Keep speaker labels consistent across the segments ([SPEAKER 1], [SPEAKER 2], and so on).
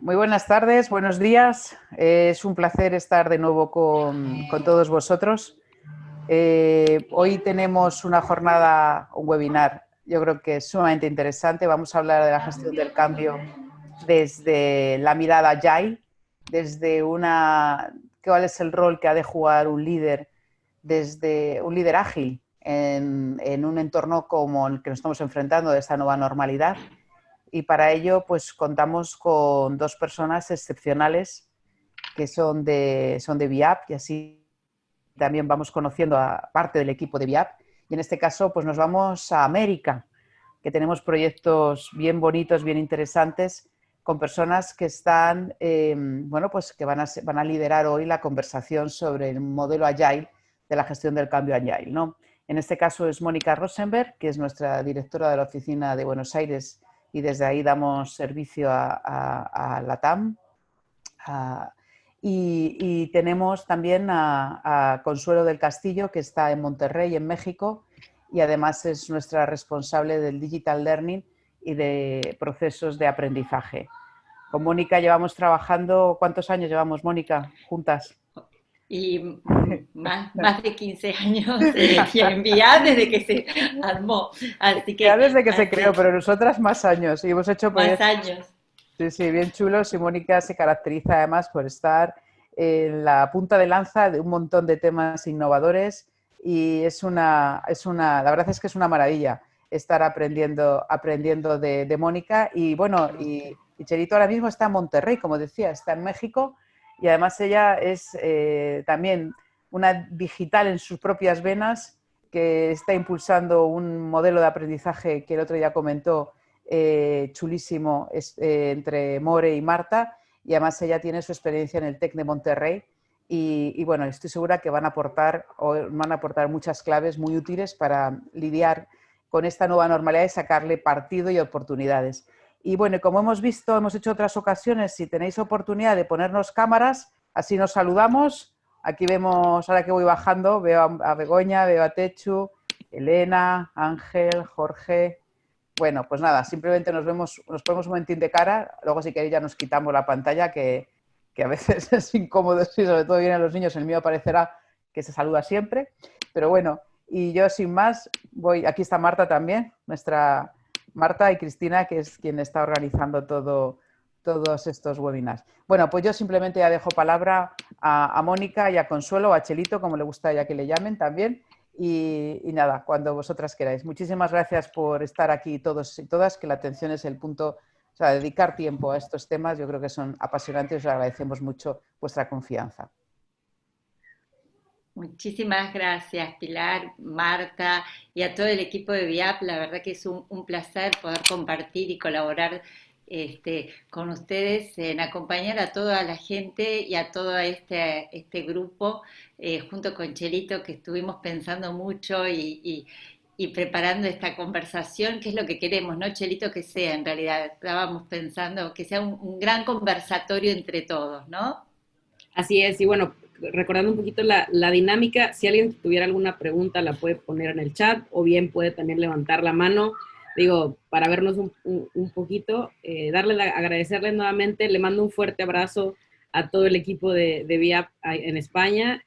[SPEAKER 1] Muy buenas tardes, buenos días. Es un placer estar de nuevo con todos vosotros. Hoy tenemos una jornada, un webinar, yo creo que es sumamente interesante. Vamos a hablar de la gestión del cambio desde la mirada agile, cuál es el rol que ha de jugar un líder, desde un líder ágil en un entorno como el que nos estamos enfrentando de esta nueva normalidad. Y para ello pues contamos con dos personas excepcionales que son de VIAP y así también vamos conociendo a parte del equipo de VIAP. Y en este caso pues nos vamos a América, que tenemos proyectos bien bonitos, bien interesantes, con personas que están, pues que van a liderar hoy la conversación sobre el modelo Agile de la gestión del cambio Agile, ¿no? En este caso es Mónica Rosenberg, que es nuestra directora de la oficina de Buenos Aires y desde ahí damos servicio a LATAM. Y tenemos también a Consuelo del Castillo, que está en Monterrey, en México, y además es nuestra responsable del Digital Learning y de procesos de aprendizaje. Con Mónica llevamos trabajando, ¿cuántos años llevamos, Mónica, juntas?
[SPEAKER 2] Y más de 15 años y enviar desde que se armó. Así
[SPEAKER 1] Ya
[SPEAKER 2] que,
[SPEAKER 1] desde que se creó,
[SPEAKER 2] así,
[SPEAKER 1] pero nosotras más años y hemos hecho
[SPEAKER 2] más
[SPEAKER 1] proyectos.
[SPEAKER 2] años.
[SPEAKER 1] Sí, sí, bien chulos y Mónica se caracteriza además por estar en la punta de lanza de un montón de temas innovadores y la verdad es que es una maravilla estar aprendiendo de Mónica y bueno, y Cherito ahora mismo está en Monterrey, como decía, está en México y además ella es también una digital en sus propias venas que está impulsando un modelo de aprendizaje que el otro día comentó chulísimo entre More y Marta y además ella tiene su experiencia en el TEC de Monterrey y bueno, estoy segura que van a aportar muchas claves muy útiles para lidiar con esta nueva normalidad y sacarle partido y oportunidades. Y bueno, como hemos visto, hemos hecho otras ocasiones, si tenéis oportunidad de ponernos cámaras, así nos saludamos. Aquí vemos, ahora que voy bajando, veo a Begoña, veo a Techu, Elena, Ángel, Jorge. Bueno, pues nada, simplemente nos ponemos un momentín de cara, luego si queréis ya nos quitamos la pantalla, que a veces es incómodo, y sobre todo vienen los niños, el mío parecerá que se saluda siempre, pero bueno, y yo sin más, aquí está Marta también, nuestra Marta y Cristina, que es quien está organizando todos estos webinars. Bueno, pues yo simplemente ya dejo palabra a Mónica y a Consuelo, o a Chelito, como le gusta ya que le llamen también, y nada, cuando vosotras queráis. Muchísimas gracias por estar aquí todos y todas, que la atención es el punto, o sea, dedicar tiempo a estos temas, yo creo que son apasionantes, os agradecemos mucho vuestra confianza.
[SPEAKER 2] Muchísimas gracias, Pilar, Marta y a todo el equipo de VIAP. La verdad que es un placer poder compartir y colaborar con ustedes en acompañar a toda la gente y a todo este grupo, junto con Chelito, que estuvimos pensando mucho y preparando esta conversación, que es lo que queremos, ¿no, Chelito? Que sea, en realidad, estábamos pensando que sea un gran conversatorio entre todos, ¿no?
[SPEAKER 3] Así es, y bueno, recordando un poquito la dinámica, si alguien tuviera alguna pregunta la puede poner en el chat o bien puede también levantar la mano, digo, para vernos un poquito, agradecerles nuevamente, le mando un fuerte abrazo a todo el equipo de VIAP en España,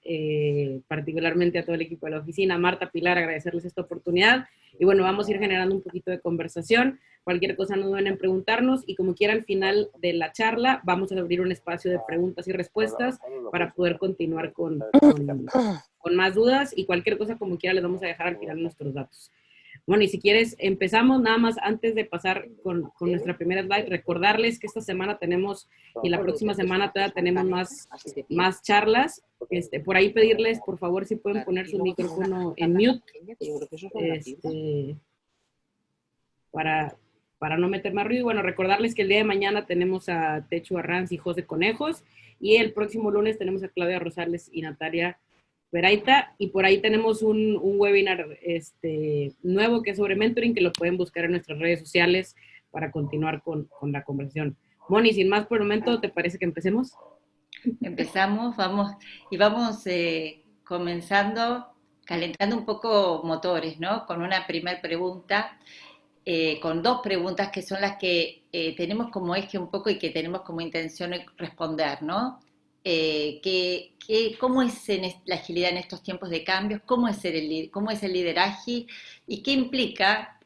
[SPEAKER 3] particularmente a todo el equipo de la oficina, Marta, Pilar, agradecerles esta oportunidad, y bueno, vamos a ir generando un poquito de conversación. Cualquier cosa no duden en preguntarnos y como quiera al final de la charla vamos a abrir un espacio de preguntas y respuestas para poder continuar con más dudas y cualquier cosa como quiera les vamos a dejar al final nuestros datos. Bueno, y si quieres, empezamos nada más antes de pasar con nuestra primera slide, recordarles que esta semana tenemos y la próxima semana todavía tenemos más charlas. Por ahí pedirles, por favor, si pueden poner su micrófono en mute, para, para no meter más ruido. Y bueno, recordarles que el día de mañana tenemos a Techu Arranz y José Conejos, y el próximo lunes tenemos a Claudia Rosales y Natalia Peraita, y por ahí tenemos un webinar nuevo que es sobre mentoring, que lo pueden buscar en nuestras redes sociales para continuar con la conversación. Moni, sin más por el momento, ¿te parece que empecemos?
[SPEAKER 2] Empezamos, vamos comenzando, calentando un poco motores, ¿no? Con una primera pregunta. con dos preguntas que son las que tenemos como eje un poco y que tenemos como intención responder, ¿no? ¿Cómo es la agilidad en estos tiempos de cambios? ¿Cómo es el líder ágil? ¿Y qué implica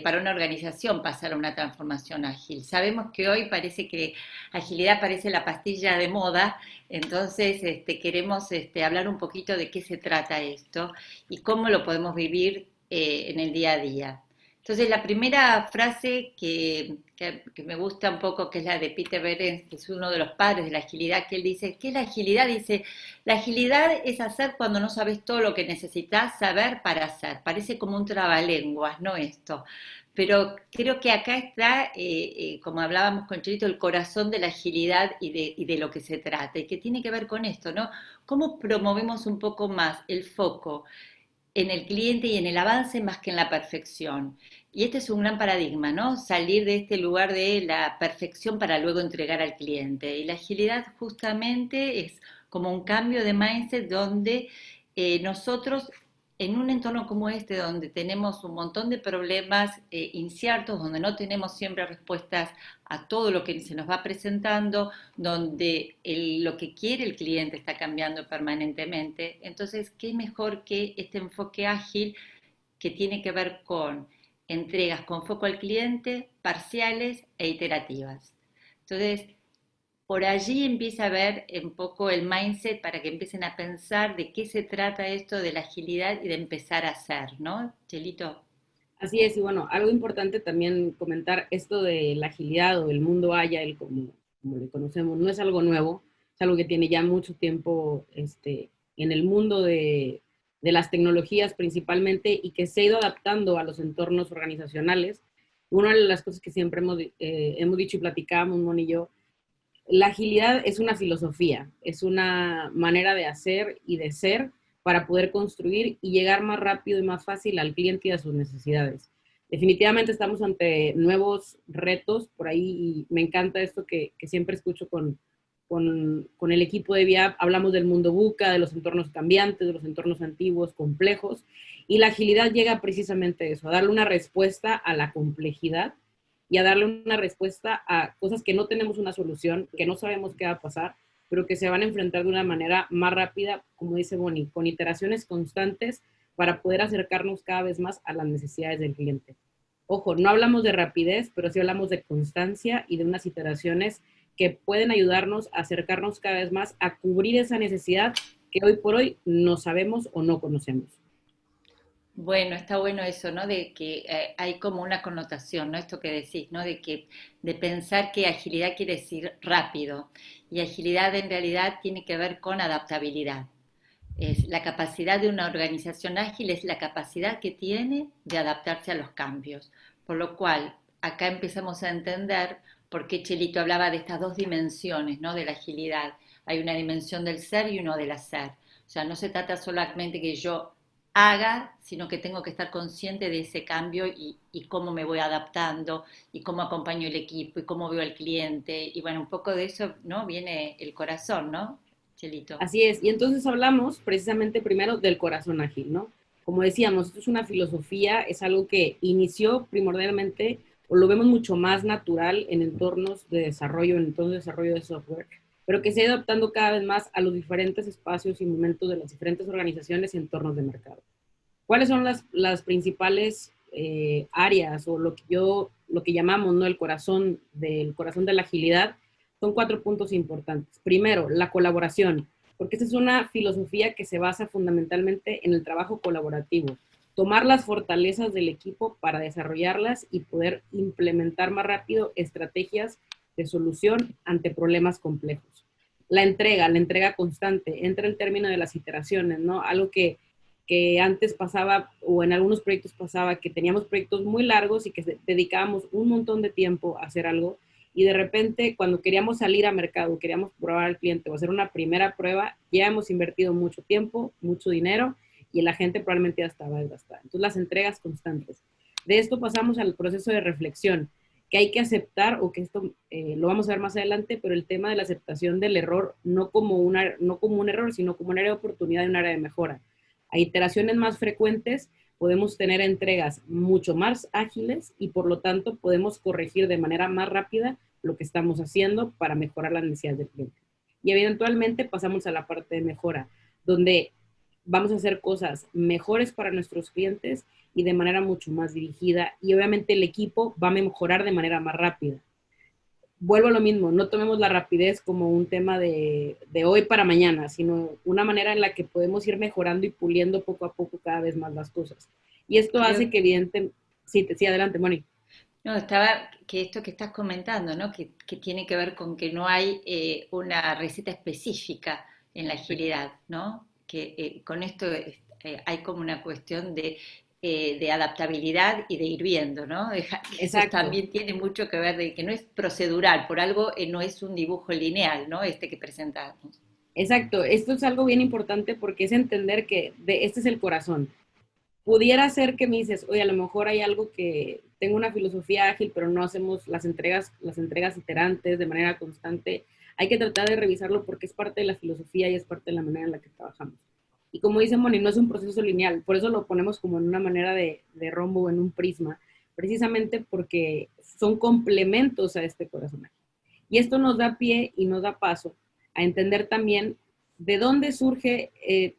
[SPEAKER 2] para una organización pasar a una transformación ágil? Sabemos que hoy parece que agilidad parece la pastilla de moda, entonces queremos hablar un poquito de qué se trata esto y cómo lo podemos vivir en el día a día. Entonces, la primera frase que me gusta un poco, que es la de Peter Behrens, que es uno de los padres de la agilidad, que él dice, ¿qué es la agilidad? Dice, la agilidad es hacer cuando no sabes todo lo que necesitas saber para hacer. Parece como un trabalenguas, ¿no esto? Pero creo que acá está, como hablábamos con Chelito, el corazón de la agilidad y de lo que se trata, y que tiene que ver con esto, ¿no? ¿Cómo promovemos un poco más el foco en el cliente y en el avance más que en la perfección? Y este es un gran paradigma, ¿no? Salir de este lugar de la perfección para luego entregar al cliente. Y la agilidad justamente es como un cambio de mindset donde nosotros, en un entorno como este, donde tenemos un montón de problemas inciertos, donde no tenemos siempre respuestas a todo lo que se nos va presentando, donde lo que quiere el cliente está cambiando permanentemente. Entonces, ¿qué mejor que este enfoque ágil que tiene que ver con entregas con foco al cliente, parciales e iterativas? Entonces, por allí empieza a ver un poco el mindset para que empiecen a pensar de qué se trata esto de la agilidad y de empezar a hacer, ¿no, Chelito?
[SPEAKER 3] Así es, y bueno, algo importante también comentar, esto de la agilidad o el mundo Agile, como le conocemos, no es algo nuevo, es algo que tiene ya mucho tiempo en el mundo de las tecnologías principalmente y que se ha ido adaptando a los entornos organizacionales. Una de las cosas que siempre hemos dicho y platicábamos, Mon y yo, la agilidad es una filosofía, es una manera de hacer y de ser para poder construir y llegar más rápido y más fácil al cliente y a sus necesidades. Definitivamente estamos ante nuevos retos por ahí y me encanta esto que siempre escucho con el equipo de VIAP. Hablamos del mundo VUCA, de los entornos cambiantes, de los entornos antiguos, complejos, y la agilidad llega precisamente a eso, a darle una respuesta a la complejidad y a darle una respuesta a cosas que no tenemos una solución, que no sabemos qué va a pasar, pero que se van a enfrentar de una manera más rápida, como dice Bonnie, con iteraciones constantes para poder acercarnos cada vez más a las necesidades del cliente. Ojo, no hablamos de rapidez, pero sí hablamos de constancia y de unas iteraciones que pueden ayudarnos a acercarnos cada vez más a cubrir esa necesidad que hoy por hoy no sabemos o no conocemos.
[SPEAKER 2] Bueno, está bueno eso, ¿no? De que hay como una connotación, ¿no? Esto que decís, ¿no? De pensar que agilidad quiere decir rápido y agilidad en realidad tiene que ver con adaptabilidad. Es la capacidad de una organización ágil, es la capacidad que tiene de adaptarse a los cambios. Por lo cual, acá empezamos a entender por qué Chelito hablaba de estas dos dimensiones, ¿no? De la agilidad. Hay una dimensión del ser y uno del hacer. O sea, no se trata solamente que yo haga, sino que tengo que estar consciente de ese cambio y cómo me voy adaptando y cómo acompaño el equipo y cómo veo al cliente. Y bueno, un poco de eso, ¿no? Viene el corazón, ¿no, Chelito?
[SPEAKER 3] Así es, y entonces hablamos precisamente primero del corazón ágil, ¿no? Como decíamos, esto es una filosofía, es algo que inició primordialmente, o lo vemos mucho más natural en entornos de desarrollo, en entornos de desarrollo de software, pero que se ha ido adaptando cada vez más a los diferentes espacios y momentos de las diferentes organizaciones y entornos de mercado. ¿Cuáles son las principales áreas o lo que llamamos, ¿no? El corazón de la agilidad? Son 4 puntos importantes. Primero, la colaboración, porque esta es una filosofía que se basa fundamentalmente en el trabajo colaborativo. Tomar las fortalezas del equipo para desarrollarlas y poder implementar más rápido estrategias de solución ante problemas complejos. La entrega constante, entra el término de las iteraciones, ¿no? Algo que antes pasaba, o en algunos proyectos pasaba, que teníamos proyectos muy largos y que dedicábamos un montón de tiempo a hacer algo, y de repente cuando queríamos salir a mercado, queríamos probar al cliente o hacer una primera prueba, ya hemos invertido mucho tiempo, mucho dinero, y la gente probablemente ya estaba desgastada. Entonces, las entregas constantes. De esto pasamos al proceso de reflexión, que hay que aceptar, o que esto lo vamos a ver más adelante, pero el tema de la aceptación del error, no como un error, sino como un área de oportunidad y un área de mejora. A iteraciones más frecuentes, podemos tener entregas mucho más ágiles y por lo tanto podemos corregir de manera más rápida lo que estamos haciendo para mejorar las necesidades del cliente. Y eventualmente pasamos a la parte de mejora, donde vamos a hacer cosas mejores para nuestros clientes y de manera mucho más dirigida y obviamente el equipo va a mejorar de manera más rápida. Vuelvo a lo mismo, no tomemos la rapidez como un tema de hoy para mañana, sino una manera en la que podemos ir mejorando y puliendo poco a poco cada vez más las cosas. Y esto hace que evidentemente... Sí, adelante, Moni.
[SPEAKER 2] No, estaba que esto que estás comentando, ¿no? Que tiene que ver con que no hay una receta específica en la agilidad, ¿no? Que con esto hay como una cuestión de adaptabilidad y de ir viendo, ¿no? Eso también tiene mucho que ver de que no es procedural, por algo no es un dibujo lineal, ¿no? Este que presentamos.
[SPEAKER 3] Exacto, esto es algo bien importante porque es entender que este es el corazón. Pudiera ser que me dices, oye, a lo mejor hay algo que tengo una filosofía ágil, pero no hacemos las entregas iterantes de manera constante. Hay que tratar de revisarlo porque es parte de la filosofía y es parte de la manera en la que trabajamos. Y como dice Moni, no es un proceso lineal, por eso lo ponemos como en una manera de rombo, en un prisma, precisamente porque son complementos a este corazón ágil. Y esto nos da pie y nos da paso a entender también de dónde surge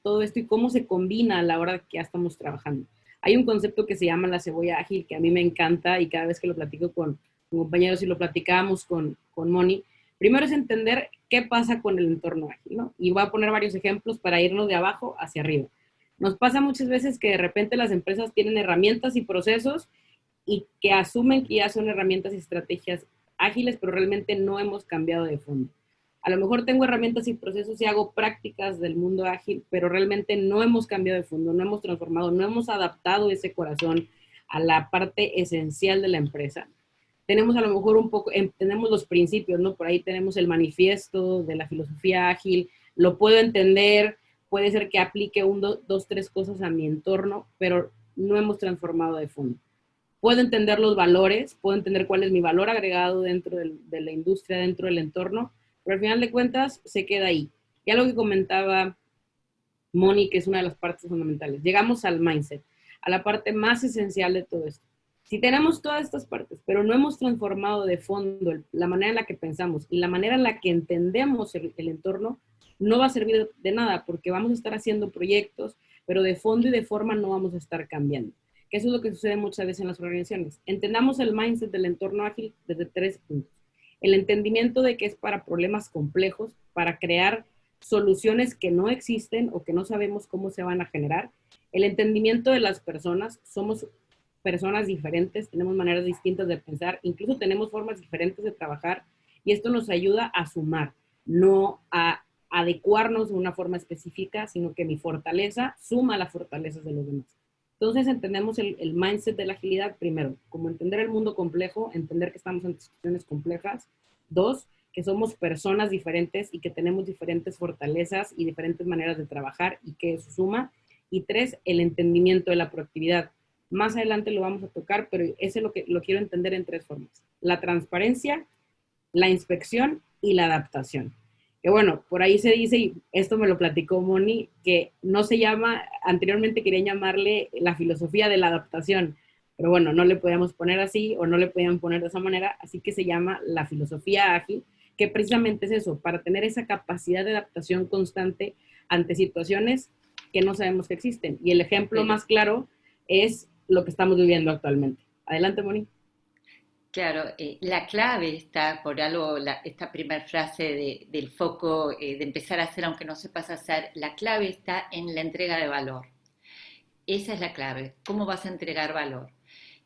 [SPEAKER 3] todo esto y cómo se combina a la hora que ya estamos trabajando. Hay un concepto que se llama la cebolla ágil, que a mí me encanta y cada vez que lo platico con compañeros y lo platicábamos con Moni, primero es entender qué pasa con el entorno ágil, ¿no? Y voy a poner varios ejemplos para irnos de abajo hacia arriba. Nos pasa muchas veces que de repente las empresas tienen herramientas y procesos y que asumen que ya son herramientas y estrategias ágiles, pero realmente no hemos cambiado de fondo. A lo mejor tengo herramientas y procesos y hago prácticas del mundo ágil, pero realmente no hemos cambiado de fondo, no hemos transformado, no hemos adaptado ese corazón a la parte esencial de la empresa. Tenemos a lo mejor un poco, tenemos los principios, ¿no? Por ahí tenemos el manifiesto de la filosofía ágil, lo puedo entender, puede ser que aplique dos, tres cosas a mi entorno, pero no hemos transformado de fondo. Puedo entender los valores, puedo entender cuál es mi valor agregado dentro de la industria, dentro del entorno, pero al final de cuentas se queda ahí. Y algo que comentaba Moni, que es una de las partes fundamentales. Llegamos al mindset, a la parte más esencial de todo esto. Si tenemos todas estas partes, pero no hemos transformado de fondo la manera en la que pensamos y la manera en la que entendemos el entorno, no va a servir de nada porque vamos a estar haciendo proyectos, pero de fondo y de forma no vamos a estar cambiando. Que eso es lo que sucede muchas veces en las organizaciones. Entendamos el mindset del entorno ágil desde 3 puntos. El entendimiento de que es para problemas complejos, para crear soluciones que no existen o que no sabemos cómo se van a generar. El entendimiento de las personas, somos personas diferentes, tenemos maneras distintas de pensar, incluso tenemos formas diferentes de trabajar y esto nos ayuda a sumar, no a adecuarnos de una forma específica, sino que mi fortaleza suma a las fortalezas de los demás. Entonces entendemos el mindset de la agilidad primero, como entender el mundo complejo, entender que estamos en situaciones complejas. 2, que somos personas diferentes y que tenemos diferentes fortalezas y diferentes maneras de trabajar y que eso suma. Y 3, el entendimiento de la proactividad. Más adelante lo vamos a tocar, pero ese lo quiero entender en 3 formas. La transparencia, la inspección y la adaptación. Que bueno, por ahí se dice, y esto me lo platicó Moni, que no se llama, anteriormente querían llamarle la filosofía de la adaptación, pero bueno, no le podíamos poner así o no le podían poner de esa manera, así que se llama la filosofía ágil, que precisamente es eso, para tener esa capacidad de adaptación constante ante situaciones que no sabemos que existen. Y el ejemplo más claro es lo que estamos viviendo actualmente. Adelante, Moni.
[SPEAKER 2] Claro, la clave está, por algo, esta primera frase del foco, de empezar a hacer aunque no sepas hacer, la clave está en la entrega de valor. Esa es la clave, ¿cómo vas a entregar valor?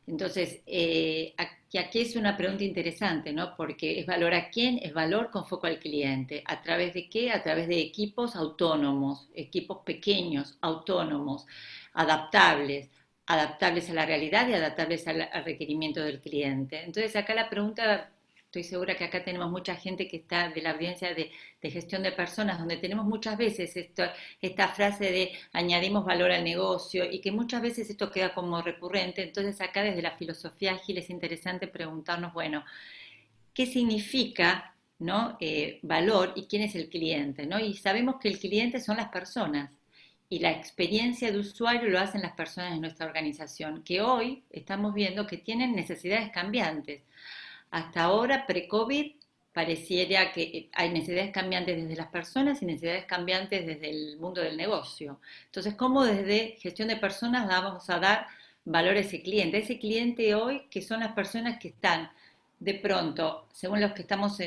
[SPEAKER 2] Entonces, aquí es una pregunta interesante, ¿no? Porque ¿es valor a quién? Es valor con foco al cliente. ¿A través de qué? A través de equipos autónomos, equipos pequeños, autónomos, adaptables a la realidad y adaptables al requerimiento del cliente. Entonces, acá la pregunta, estoy segura que acá tenemos mucha gente que está de la audiencia de gestión de personas, donde tenemos muchas veces esta frase de añadimos valor al negocio y que muchas veces esto queda como recurrente. Entonces, acá desde la filosofía ágil es interesante preguntarnos, bueno, ¿qué significa, ¿no? Valor y quién es el cliente, ¿no? Y sabemos que el cliente son las personas y la experiencia de usuario lo hacen las personas de nuestra organización, que hoy estamos viendo que tienen necesidades cambiantes. Hasta ahora, pre-COVID, pareciera que hay necesidades cambiantes desde las personas y necesidades cambiantes desde el mundo del negocio. Entonces, ¿cómo desde gestión de personas vamos a dar valor a ese cliente? A ese cliente hoy, que son las personas que están de pronto, según los que estamos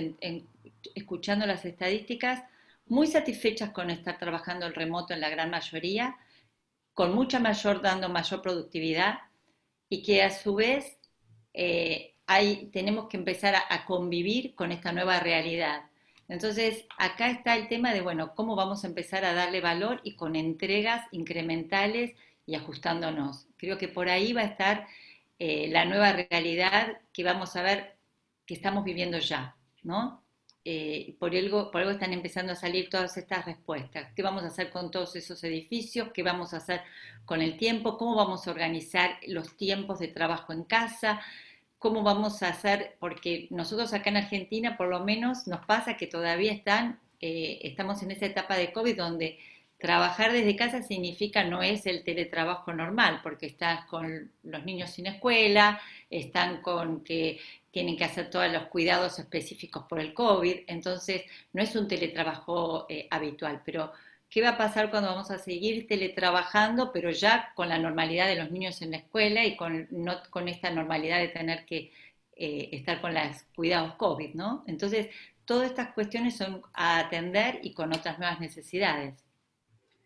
[SPEAKER 2] escuchando las estadísticas, muy satisfechas con estar trabajando el remoto en la gran mayoría, con dando mayor productividad y que a su vez tenemos que empezar a convivir con esta nueva realidad. Entonces, acá está el tema de, bueno, cómo vamos a empezar a darle valor y con entregas incrementales y ajustándonos. Creo que por ahí va a estar la nueva realidad que vamos a ver que estamos viviendo ya, ¿no? Por algo están empezando a salir todas estas respuestas. ¿Qué vamos a hacer con todos esos edificios? ¿Qué vamos a hacer con el tiempo? ¿Cómo vamos a organizar los tiempos de trabajo en casa? ¿Cómo vamos a hacer? Porque nosotros acá en Argentina por lo menos nos pasa que todavía estamos en esa etapa de COVID donde trabajar desde casa significa no es el teletrabajo normal, porque estás con los niños sin escuela, están con que tienen que hacer todos los cuidados específicos por el COVID, entonces no es un teletrabajo habitual, pero ¿qué va a pasar cuando vamos a seguir teletrabajando, pero ya con la normalidad de los niños en la escuela y no con esta normalidad de tener que estar con los cuidados COVID, ¿no? Entonces, todas estas cuestiones son a atender y con otras nuevas necesidades.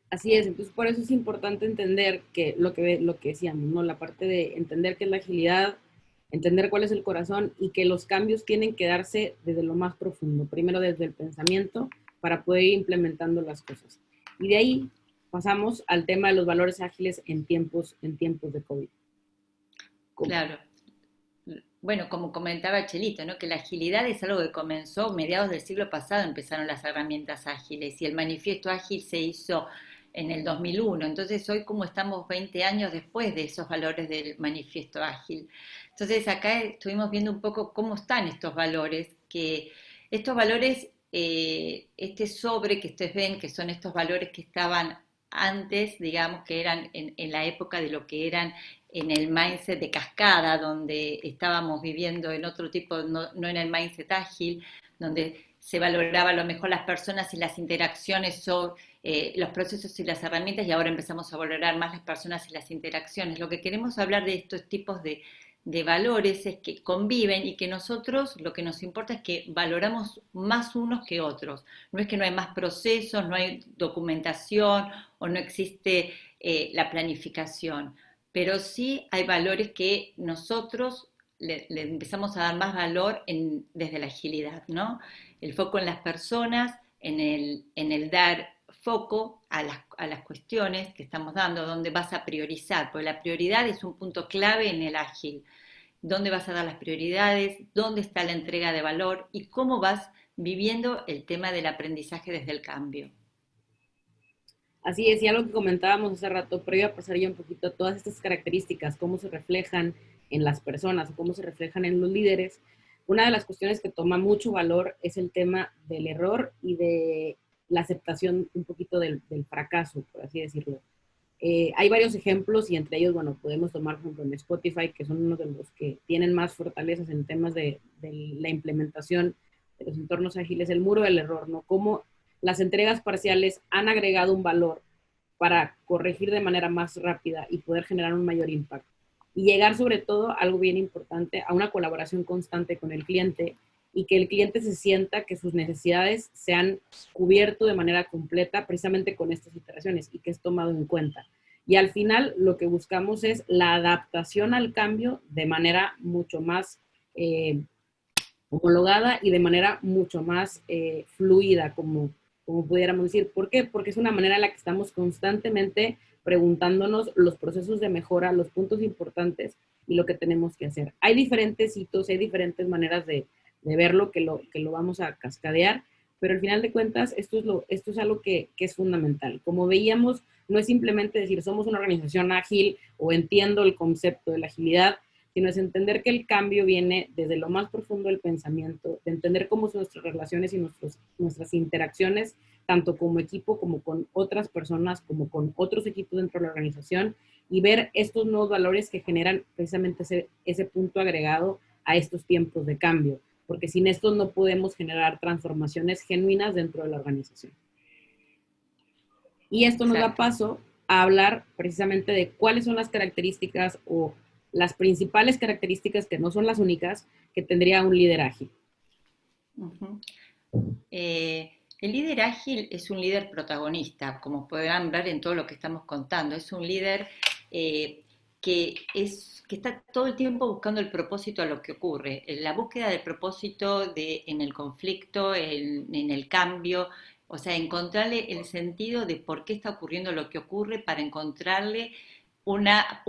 [SPEAKER 3] Así es, entonces por eso es importante entender que lo que decíamos, ¿no? La parte de entender qué es la agilidad, entender cuál es el corazón y que los cambios tienen que darse desde lo más profundo, primero desde el pensamiento para poder ir implementando las cosas. Y de ahí pasamos al tema de los valores ágiles en tiempos de COVID. ¿Cómo?
[SPEAKER 2] Claro. Bueno, como comentaba Chelito, ¿no? Que la agilidad es algo que comenzó mediados del siglo pasado, empezaron las herramientas ágiles y el manifiesto ágil se hizo en el 2001. Entonces, hoy como estamos 20 años después de esos valores del manifiesto ágil. Entonces, acá estuvimos viendo un poco cómo están estos valores, que estos valores, este sobre que ustedes ven, que son estos valores que estaban antes, digamos, que eran en la época de lo que eran en el mindset de cascada, donde estábamos viviendo en otro tipo, no en el mindset ágil, donde se valoraba a lo mejor las personas y las interacciones sobre los procesos y las herramientas, y ahora empezamos a valorar más las personas y las interacciones. Lo que queremos hablar de estos tipos de valores es que conviven y que nosotros lo que nos importa es que valoramos más unos que otros. No es que no hay más procesos, no hay documentación o no existe la planificación, pero sí hay valores que nosotros le empezamos a dar más valor desde la agilidad, ¿no? El foco en las personas, en el dar foco a las cuestiones que estamos dando, donde vas a priorizar, porque la prioridad es un punto clave en el ágil. ¿Dónde vas a dar las prioridades? ¿Dónde está la entrega de valor? ¿Y cómo vas viviendo el tema del aprendizaje desde el cambio?
[SPEAKER 3] Así es, y algo que comentábamos hace rato, pero iba a pasar ya un poquito todas estas características, cómo se reflejan en las personas, cómo se reflejan en los líderes. Una de las cuestiones que toma mucho valor es el tema del error y de la aceptación un poquito del fracaso, por así decirlo. Hay varios ejemplos y entre ellos, bueno, podemos tomar, por ejemplo, en Spotify, que son uno de los que tienen más fortalezas en temas de la implementación de los entornos ágiles, el muro del error, ¿no? Cómo las entregas parciales han agregado un valor para corregir de manera más rápida y poder generar un mayor impacto. Y llegar sobre todo, algo bien importante, a una colaboración constante con el cliente y que el cliente se sienta que sus necesidades se han cubierto de manera completa precisamente con estas iteraciones y que es tomado en cuenta. Y al final lo que buscamos es la adaptación al cambio de manera mucho más homologada y de manera mucho más fluida, como pudiéramos decir. ¿Por qué? Porque es una manera en la que estamos constantemente preguntándonos los procesos de mejora, los puntos importantes y lo que tenemos que hacer. Hay diferentes hitos, hay diferentes maneras de verlo que lo vamos a cascadear, pero al final de cuentas esto es algo que es fundamental. Como veíamos, no es simplemente decir somos una organización ágil o entiendo el concepto de la agilidad, sino es entender que el cambio viene desde lo más profundo del pensamiento, de entender cómo son nuestras relaciones y nuestras interacciones tanto como equipo, como con otras personas, como con otros equipos dentro de la organización, y ver estos nuevos valores que generan precisamente ese punto agregado a estos tiempos de cambio, porque sin estos no podemos generar transformaciones genuinas dentro de la organización. Y esto nos da paso a hablar precisamente de cuáles son las características o las principales características, que no son las únicas, que tendría un líder ágil.
[SPEAKER 2] El líder ágil es un líder protagonista, como podrán ver en todo lo que estamos contando. Es un líder que está todo el tiempo buscando el propósito a lo que ocurre. La búsqueda del propósito en el conflicto, en el cambio, o sea, encontrarle el sentido de por qué está ocurriendo lo que ocurre para encontrarle un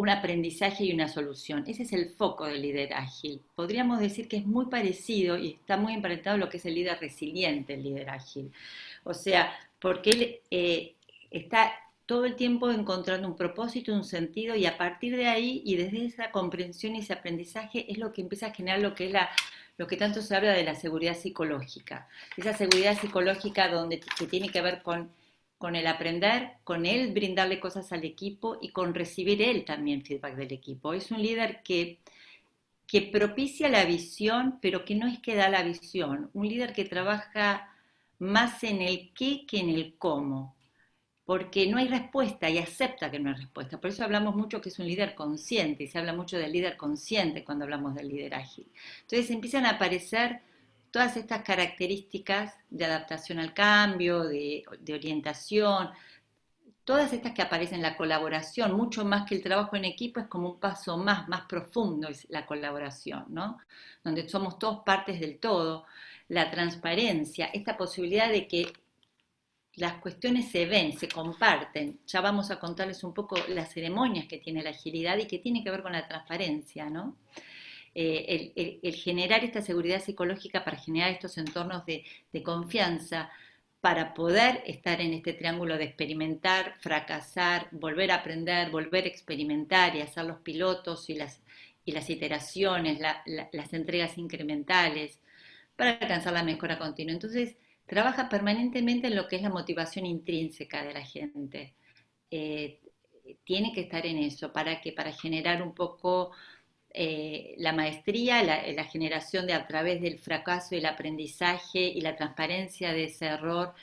[SPEAKER 2] aprendizaje y una solución. Ese es el foco del líder ágil. Podríamos decir que es muy parecido y está muy emparentado a lo que es el líder resiliente, el líder ágil. O sea, porque él está todo el tiempo encontrando un propósito, un sentido, y a partir de ahí y desde esa comprensión y ese aprendizaje es lo que empieza a generar lo que es lo que tanto se habla de la seguridad psicológica. Esa seguridad psicológica que tiene que ver con el aprender, con él brindarle cosas al equipo y con recibir él también feedback del equipo. Es un líder que propicia la visión, pero que no es que da la visión. Un líder que trabaja más en el qué que en el cómo, porque no hay respuesta y acepta que no hay respuesta. Por eso hablamos mucho que es un líder consciente y se habla mucho del líder consciente cuando hablamos del líder ágil. Entonces empiezan a aparecer todas estas características de adaptación al cambio, de orientación, todas estas que aparecen en la colaboración, mucho más que el trabajo en equipo, es como un paso más profundo es la colaboración, ¿no? Donde somos todos partes del todo, la transparencia, esta posibilidad de que las cuestiones se ven, se comparten. Ya vamos a contarles un poco las ceremonias que tiene la agilidad y que tiene que ver con la transparencia, ¿no? El generar esta seguridad psicológica para generar estos entornos de confianza, para poder estar en este triángulo de experimentar, fracasar, volver a aprender, volver a experimentar y hacer los pilotos y las iteraciones, las entregas incrementales, para alcanzar la mejora continua. Entonces, trabaja permanentemente en lo que es la motivación intrínseca de la gente. Tiene que estar en eso, ¿para qué? Para generar un poco la maestría, la generación de a través del fracaso y el aprendizaje y la transparencia de ese error,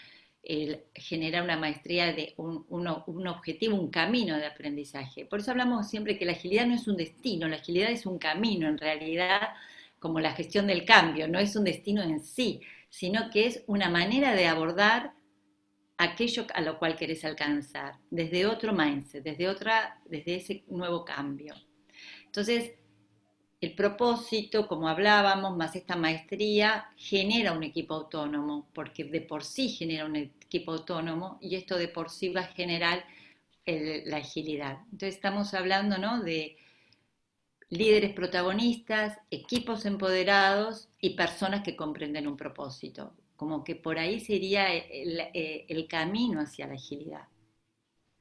[SPEAKER 2] generar una maestría de un objetivo, un camino de aprendizaje. Por eso hablamos siempre que la agilidad no es un destino, la agilidad es un camino, en realidad, como la gestión del cambio, no es un destino en sí, sino que es una manera de abordar aquello a lo cual querés alcanzar, desde otro mindset, desde ese nuevo cambio. Entonces, el propósito, como hablábamos, más esta maestría, genera un equipo autónomo, porque de por sí genera un equipo autónomo y esto de por sí va a generar la agilidad. Entonces estamos hablando, ¿no?, de líderes protagonistas, equipos empoderados y personas que comprenden un propósito. Como que por ahí sería el camino hacia la agilidad.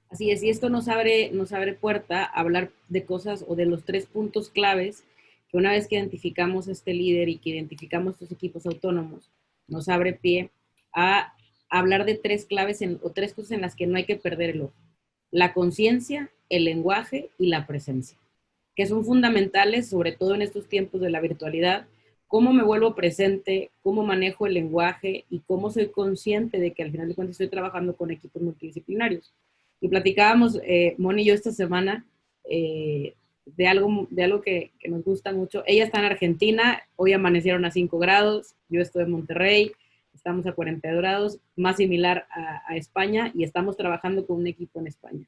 [SPEAKER 3] Así es, y esto nos abre puerta a hablar de cosas o de los 3 puntos claves que una vez que identificamos este líder y que identificamos estos equipos autónomos, nos abre pie a hablar de 3 claves o 3 cosas en las que no hay que perder el ojo. La conciencia, el lenguaje y la presencia, que son fundamentales, sobre todo en estos tiempos de la virtualidad. Cómo me vuelvo presente, cómo manejo el lenguaje y cómo soy consciente de que al final de cuentas estoy trabajando con equipos multidisciplinarios. Y platicábamos, Moni y yo esta semana, de algo que nos gusta mucho. Ella está en Argentina, hoy amanecieron a 5 grados, yo estoy en Monterrey, estamos a 40 grados, más similar a España, y estamos trabajando con un equipo en España.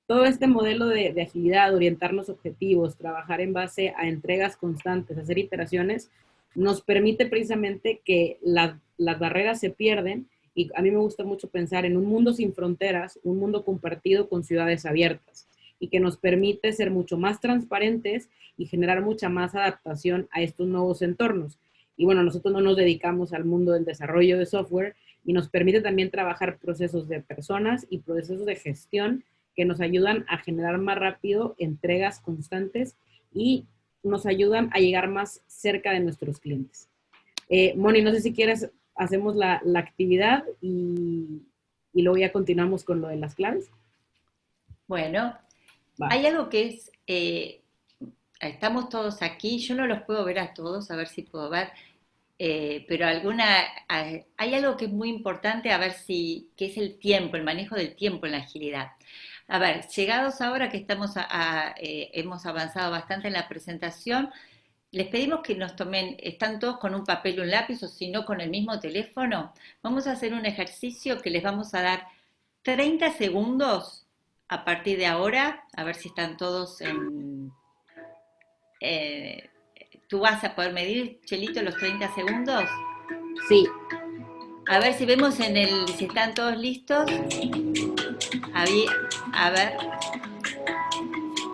[SPEAKER 3] Todo este modelo de agilidad, orientarnos objetivos, trabajar en base a entregas constantes, hacer iteraciones, nos permite precisamente que las barreras se pierden. Y a mí me gusta mucho pensar en un mundo sin fronteras, un mundo compartido con ciudades abiertas, y que nos permite ser mucho más transparentes y generar mucha más adaptación a estos nuevos entornos. Y bueno, nosotros no nos dedicamos al mundo del desarrollo de software, y nos permite también trabajar procesos de personas y procesos de gestión que nos ayudan a generar más rápido entregas constantes y nos ayudan a llegar más cerca de nuestros clientes. Moni, no sé si quieres, hacemos la actividad y y luego ya continuamos con lo de las claves.
[SPEAKER 2] Bueno,
[SPEAKER 3] Va.
[SPEAKER 2] hay algo que es, estamos todos aquí, yo no los puedo ver a todos, a ver si puedo ver, pero hay algo que es muy importante, a ver si, que es el tiempo, el manejo del tiempo en la agilidad. A ver, llegados ahora que hemos avanzado bastante en la presentación, les pedimos que nos tomen, están todos con un papel y un lápiz o si no con el mismo teléfono. Vamos a hacer un ejercicio que les vamos a dar 30 segundos a partir de ahora, a ver si están todos en... ¿Tú vas a poder medir, Chelito, los 30 segundos?
[SPEAKER 3] Sí.
[SPEAKER 2] A ver si vemos si están todos listos. A ver.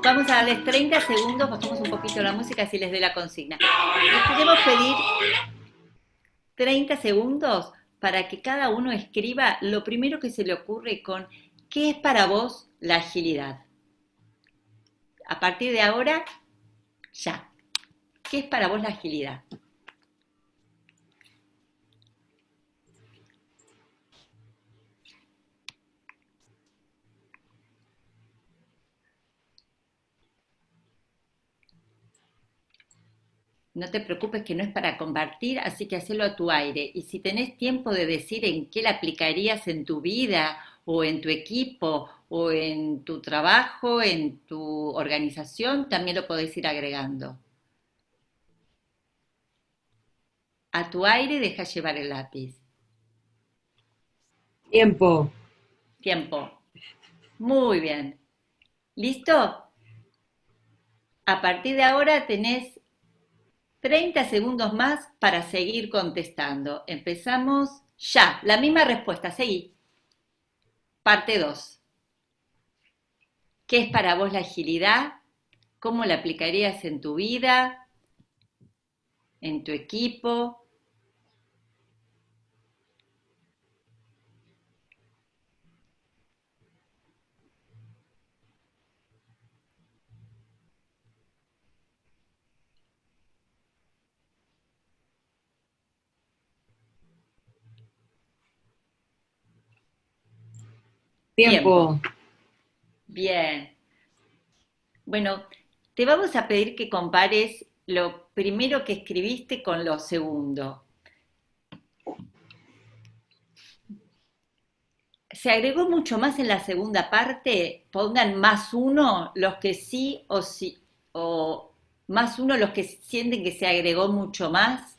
[SPEAKER 2] Vamos a darles 30 segundos, bajamos un poquito la música así les dé la consigna. Les podemos pedir 30 segundos para que cada uno escriba lo primero que se le ocurre con ¿qué es para vos la agilidad? A partir de ahora, ya. ¿Qué es para vos la agilidad? No te preocupes que no es para compartir, así que hacelo a tu aire. Y si tenés tiempo de decir en qué la aplicarías en tu vida o en tu equipo o en tu trabajo, en tu organización, también lo podés ir agregando. A tu aire deja llevar el lápiz.
[SPEAKER 3] Tiempo.
[SPEAKER 2] Tiempo. Muy bien. ¿Listo? A partir de ahora tenés 30 segundos más para seguir contestando. Empezamos ya. La misma respuesta. Seguí. Parte 2. ¿Qué es para vos la agilidad? ¿Cómo la aplicarías en tu vida? ¿En tu equipo?
[SPEAKER 3] Tiempo.
[SPEAKER 2] Bien. Bueno, te vamos a pedir que compares lo primero que escribiste con lo segundo. Se agregó mucho más en la segunda parte, pongan +1 los que sí, o +1 los que sienten que se agregó mucho más,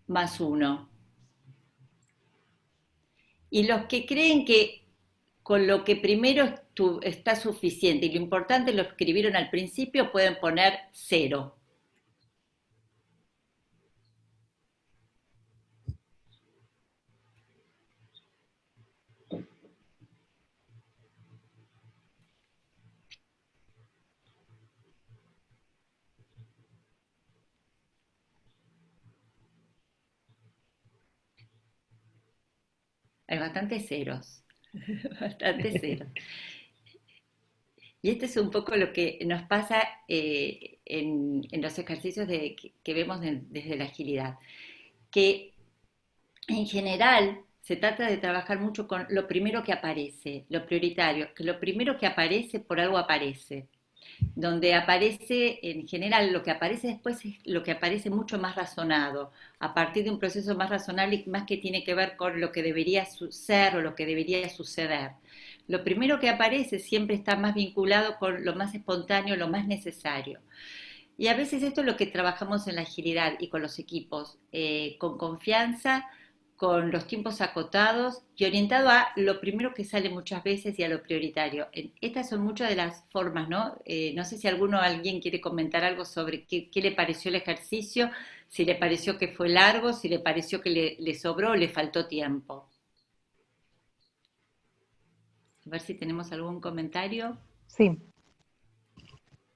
[SPEAKER 2] +1. Y los que creen que con lo que primero está suficiente y lo importante lo escribieron al principio, pueden poner 0. Hay bastantes ceros, bastantes ceros. Y esto es un poco lo que nos pasa en los ejercicios que vemos desde la agilidad, que en general se trata de trabajar mucho con lo primero que aparece, lo prioritario, que lo primero que aparece por algo aparece. Donde aparece, en general, lo que aparece después es lo que aparece mucho más razonado, a partir de un proceso más razonable y más que tiene que ver con lo que debería ser o lo que debería suceder. Lo primero que aparece siempre está más vinculado con lo más espontáneo, lo más necesario. Y a veces esto es lo que trabajamos en la agilidad y con los equipos, con confianza, con los tiempos acotados y orientado a lo primero que sale muchas veces y a lo prioritario. Estas son muchas de las formas, ¿no? No sé si alguien quiere comentar algo sobre qué le pareció el ejercicio, si le pareció que fue largo, si le pareció que le sobró o le faltó tiempo. A ver si tenemos algún comentario.
[SPEAKER 4] Sí.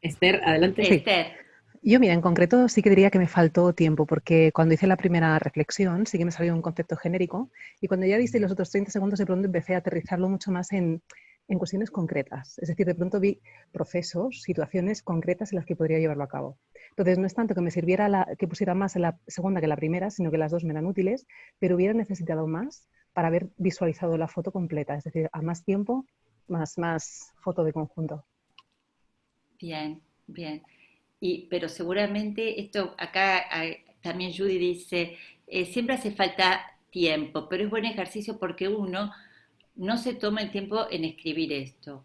[SPEAKER 3] Esther, adelante.
[SPEAKER 2] Esther.
[SPEAKER 4] Yo, mira, en concreto sí que diría que me faltó tiempo, porque cuando hice la primera reflexión sí que me salió un concepto genérico y cuando ya diste los otros 30 segundos de pronto empecé a aterrizarlo mucho más en en cuestiones concretas. Es decir, de pronto vi procesos, situaciones concretas en las que podría llevarlo a cabo. Entonces, no es tanto que me sirviera que pusiera más en la segunda que en la primera, sino que las dos me eran útiles, pero hubiera necesitado más para haber visualizado la foto completa. Es decir, a más tiempo, más foto de conjunto.
[SPEAKER 2] Bien, bien. Pero seguramente esto acá también Judy dice, siempre hace falta tiempo, pero es buen ejercicio porque uno no se toma el tiempo en escribir esto.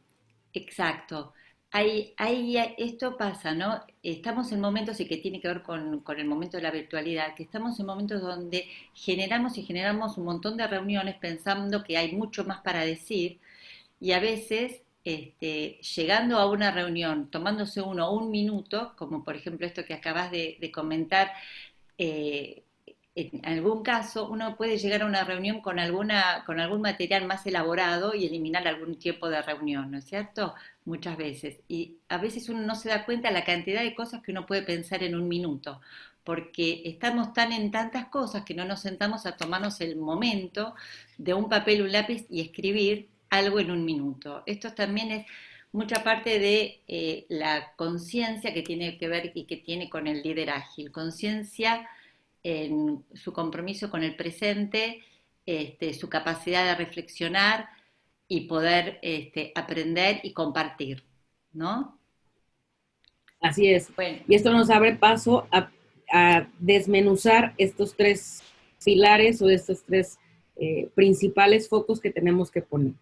[SPEAKER 2] Exacto. Esto pasa, ¿no? Estamos en momentos, y que tiene que ver con el momento de la virtualidad, que estamos en momentos donde generamos un montón de reuniones pensando que hay mucho más para decir y a veces llegando a una reunión, tomándose uno un minuto, como por ejemplo esto que acabas de comentar, eh, en algún caso uno puede llegar a una reunión con algún material más elaborado y eliminar algún tiempo de reunión, ¿no es cierto? Muchas veces. Y a veces uno no se da cuenta de la cantidad de cosas que uno puede pensar en un minuto, porque estamos tan en tantas cosas que no nos sentamos a tomarnos el momento de un papel, un lápiz y escribir algo en un minuto. Esto también es mucha parte de la conciencia que tiene que ver y que tiene con el líder ágil. Conciencia en su compromiso con el presente, su capacidad de reflexionar y poder aprender y compartir, ¿no?
[SPEAKER 3] Así es.
[SPEAKER 2] Bueno,
[SPEAKER 3] Y esto nos abre paso a desmenuzar estos tres pilares o estos tres principales focos que tenemos que poner.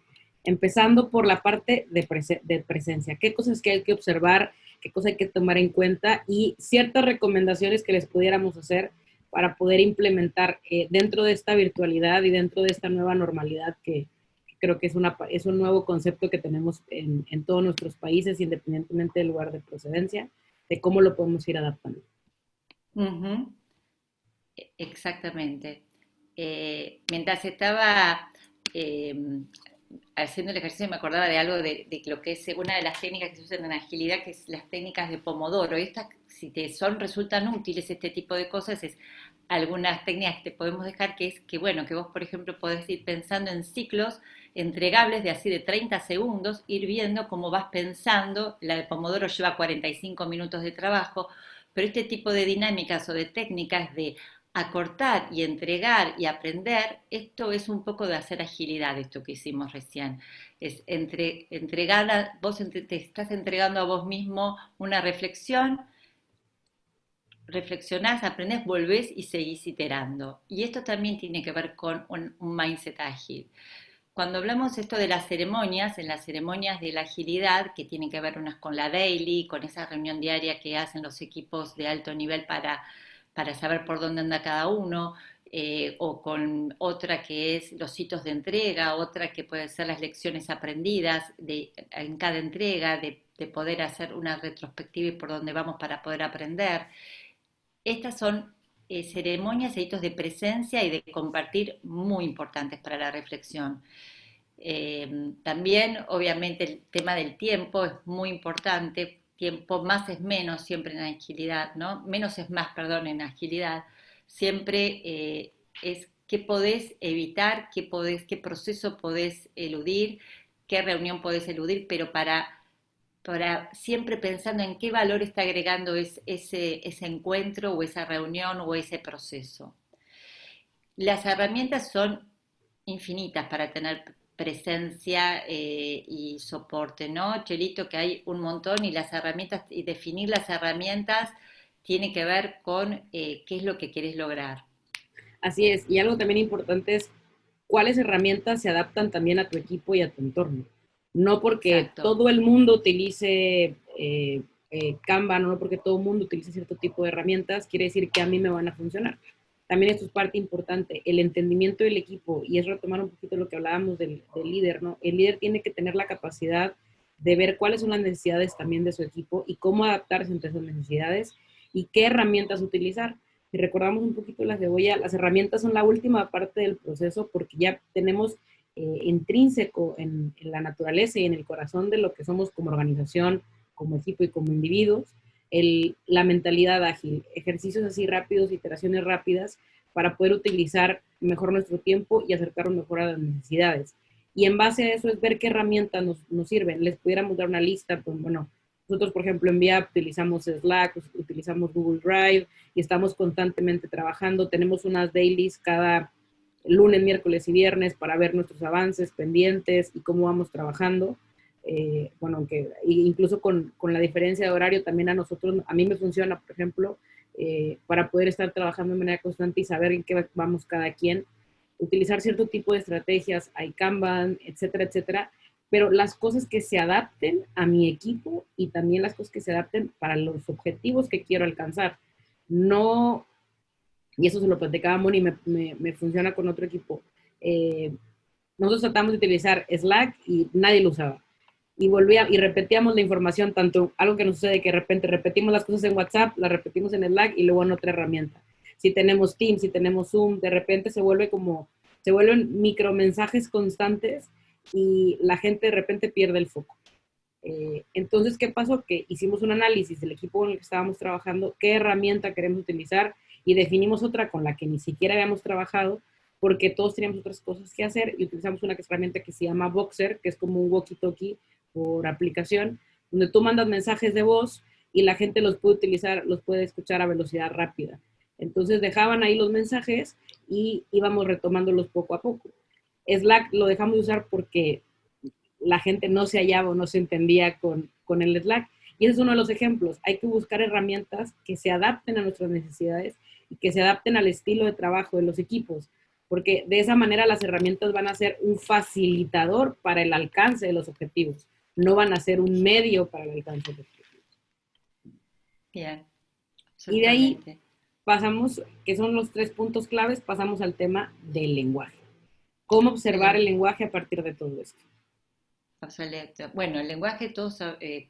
[SPEAKER 3] Empezando por la parte de presencia. ¿Qué cosas que hay que observar? ¿Qué cosas hay que tomar en cuenta? Y ciertas recomendaciones que les pudiéramos hacer para poder implementar dentro de esta virtualidad y dentro de esta nueva normalidad que creo que es un nuevo concepto que tenemos en todos nuestros países, independientemente del lugar de procedencia, de cómo lo podemos ir adaptando.
[SPEAKER 2] uh-huh, exactamente. Mientras estaba haciendo el ejercicio me acordaba de algo de lo que es una de las técnicas que se usan en agilidad, que es las técnicas de Pomodoro. Estas, si te resultan útiles este tipo de cosas, es algunas técnicas que te podemos dejar, que es que, bueno, que vos, por ejemplo, podés ir pensando en ciclos entregables de así de 30 segundos, ir viendo cómo vas pensando. La de Pomodoro lleva 45 minutos de trabajo, pero este tipo de dinámicas o de técnicas de acortar y entregar y aprender, esto es un poco de hacer agilidad, esto que hicimos recién. Es entregar, vos te estás entregando a vos mismo una reflexión, reflexionás, aprendés, volvés y seguís iterando. Y esto también tiene que ver con un mindset ágil. Cuando hablamos esto de las ceremonias, en las ceremonias de la agilidad, que tienen que ver unas con la daily, con esa reunión diaria que hacen los equipos de alto nivel para saber por dónde anda cada uno, o con otra que es los hitos de entrega, otra que puede ser las lecciones aprendidas en cada entrega, de poder hacer una retrospectiva y por dónde vamos para poder aprender. Estas son ceremonias e hitos de presencia y de compartir muy importantes para la reflexión. También, obviamente, el tema del tiempo es muy importante. Tiempo más es menos siempre en agilidad, ¿no? Menos es más, perdón, en agilidad. Siempre es qué podés evitar, qué proceso podés eludir, qué reunión podés eludir, pero para siempre pensando en qué valor está agregando ese encuentro o esa reunión o ese proceso. Las herramientas son infinitas para tener presencia y soporte, ¿no? Chelito, que hay un montón y las herramientas, y definir las herramientas tiene que ver con qué es lo que querés lograr.
[SPEAKER 3] Así es, y algo también importante es cuáles herramientas se adaptan también a tu equipo y a tu entorno. No porque
[SPEAKER 2] Exacto.
[SPEAKER 3] todo el mundo utilice Kanban, no porque todo el mundo utilice cierto tipo de herramientas, quiere decir que a mí me van a funcionar. También esto es parte importante, el entendimiento del equipo, y es retomar un poquito lo que hablábamos del líder, ¿no? El líder tiene que tener la capacidad de ver cuáles son las necesidades también de su equipo y cómo adaptarse entre esas necesidades y qué herramientas utilizar. Si recordamos un poquito la cebolla, las herramientas son la última parte del proceso porque ya tenemos intrínseco en la naturaleza y en el corazón de lo que somos como organización, como equipo y como individuos, la mentalidad ágil, ejercicios así rápidos, iteraciones rápidas para poder utilizar mejor nuestro tiempo y acercarnos mejor a las necesidades. y en base a eso es ver qué herramientas nos sirven. Les pudiéramos dar una lista, pues bueno, nosotros, por ejemplo, en VIAP utilizamos Slack, utilizamos Google Drive y estamos constantemente trabajando. Tenemos unas dailies cada lunes, miércoles y viernes para ver nuestros avances, pendientes y cómo vamos trabajando. Bueno, aunque incluso con la diferencia de horario también a mí me funciona, por ejemplo, para poder estar trabajando de manera constante y saber en qué vamos cada quien, utilizar cierto tipo de estrategias, hay Kanban, etcétera, etcétera, pero las cosas que se adapten a mi equipo y también las cosas que se adapten para los objetivos que quiero alcanzar. No, y eso se lo platicaba a Moni, me funciona con otro equipo. Nosotros tratamos de utilizar Slack y nadie lo usaba. Y repetíamos la información, tanto algo que nos sucede que de repente repetimos las cosas en WhatsApp, las repetimos en Slack y luego en otra herramienta. Si tenemos Teams, si tenemos Zoom, de repente se vuelven micromensajes constantes y la gente de repente pierde el foco. Entonces, ¿qué pasó? Que hicimos un análisis del equipo con el que estábamos trabajando, qué herramienta queremos utilizar y definimos otra con la que ni siquiera habíamos trabajado porque todos teníamos otras cosas que hacer y utilizamos una herramienta que se llama Voxer, que es como un walkie-talkie por aplicación, donde tú mandas mensajes de voz y la gente los puede utilizar, los puede escuchar a velocidad rápida. Entonces dejaban ahí los mensajes y íbamos retomándolos poco a poco. Slack lo dejamos de usar porque la gente no se hallaba o no se entendía con el Slack. Y ese es uno de los ejemplos. Hay que buscar herramientas que se adapten a nuestras necesidades y que se adapten al estilo de trabajo de los equipos, porque de esa manera las herramientas van a ser un facilitador para el alcance de los objetivos, no van a ser un medio para el alcance de los objetivos.
[SPEAKER 2] Bien.
[SPEAKER 3] Y de ahí pasamos, que son los 3 puntos claves, pasamos al tema del lenguaje. ¿Cómo observar el lenguaje a partir de todo esto?
[SPEAKER 2] Absolutamente. Bueno, el lenguaje, todos,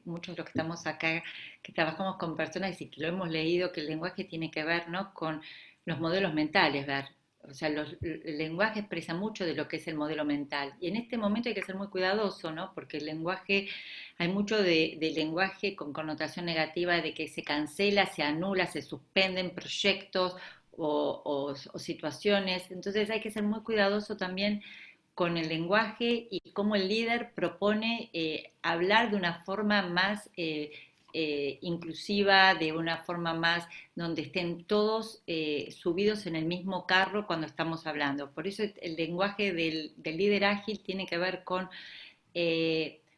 [SPEAKER 2] muchos de los que estamos acá, que trabajamos con personas y que lo hemos leído, que el lenguaje tiene que ver, ¿no?, con los modelos mentales, ver. O sea, el lenguaje expresa mucho de lo que es el modelo mental. Y en este momento hay que ser muy cuidadoso, ¿no? Porque el lenguaje, hay mucho de lenguaje con connotación negativa de que se cancela, se anula, se suspenden proyectos o situaciones. Entonces hay que ser muy cuidadoso también con el lenguaje y cómo el líder propone hablar de una forma más inclusiva, de una forma más donde estén todos subidos en el mismo carro cuando estamos hablando. Por eso el lenguaje del líder ágil tiene que ver con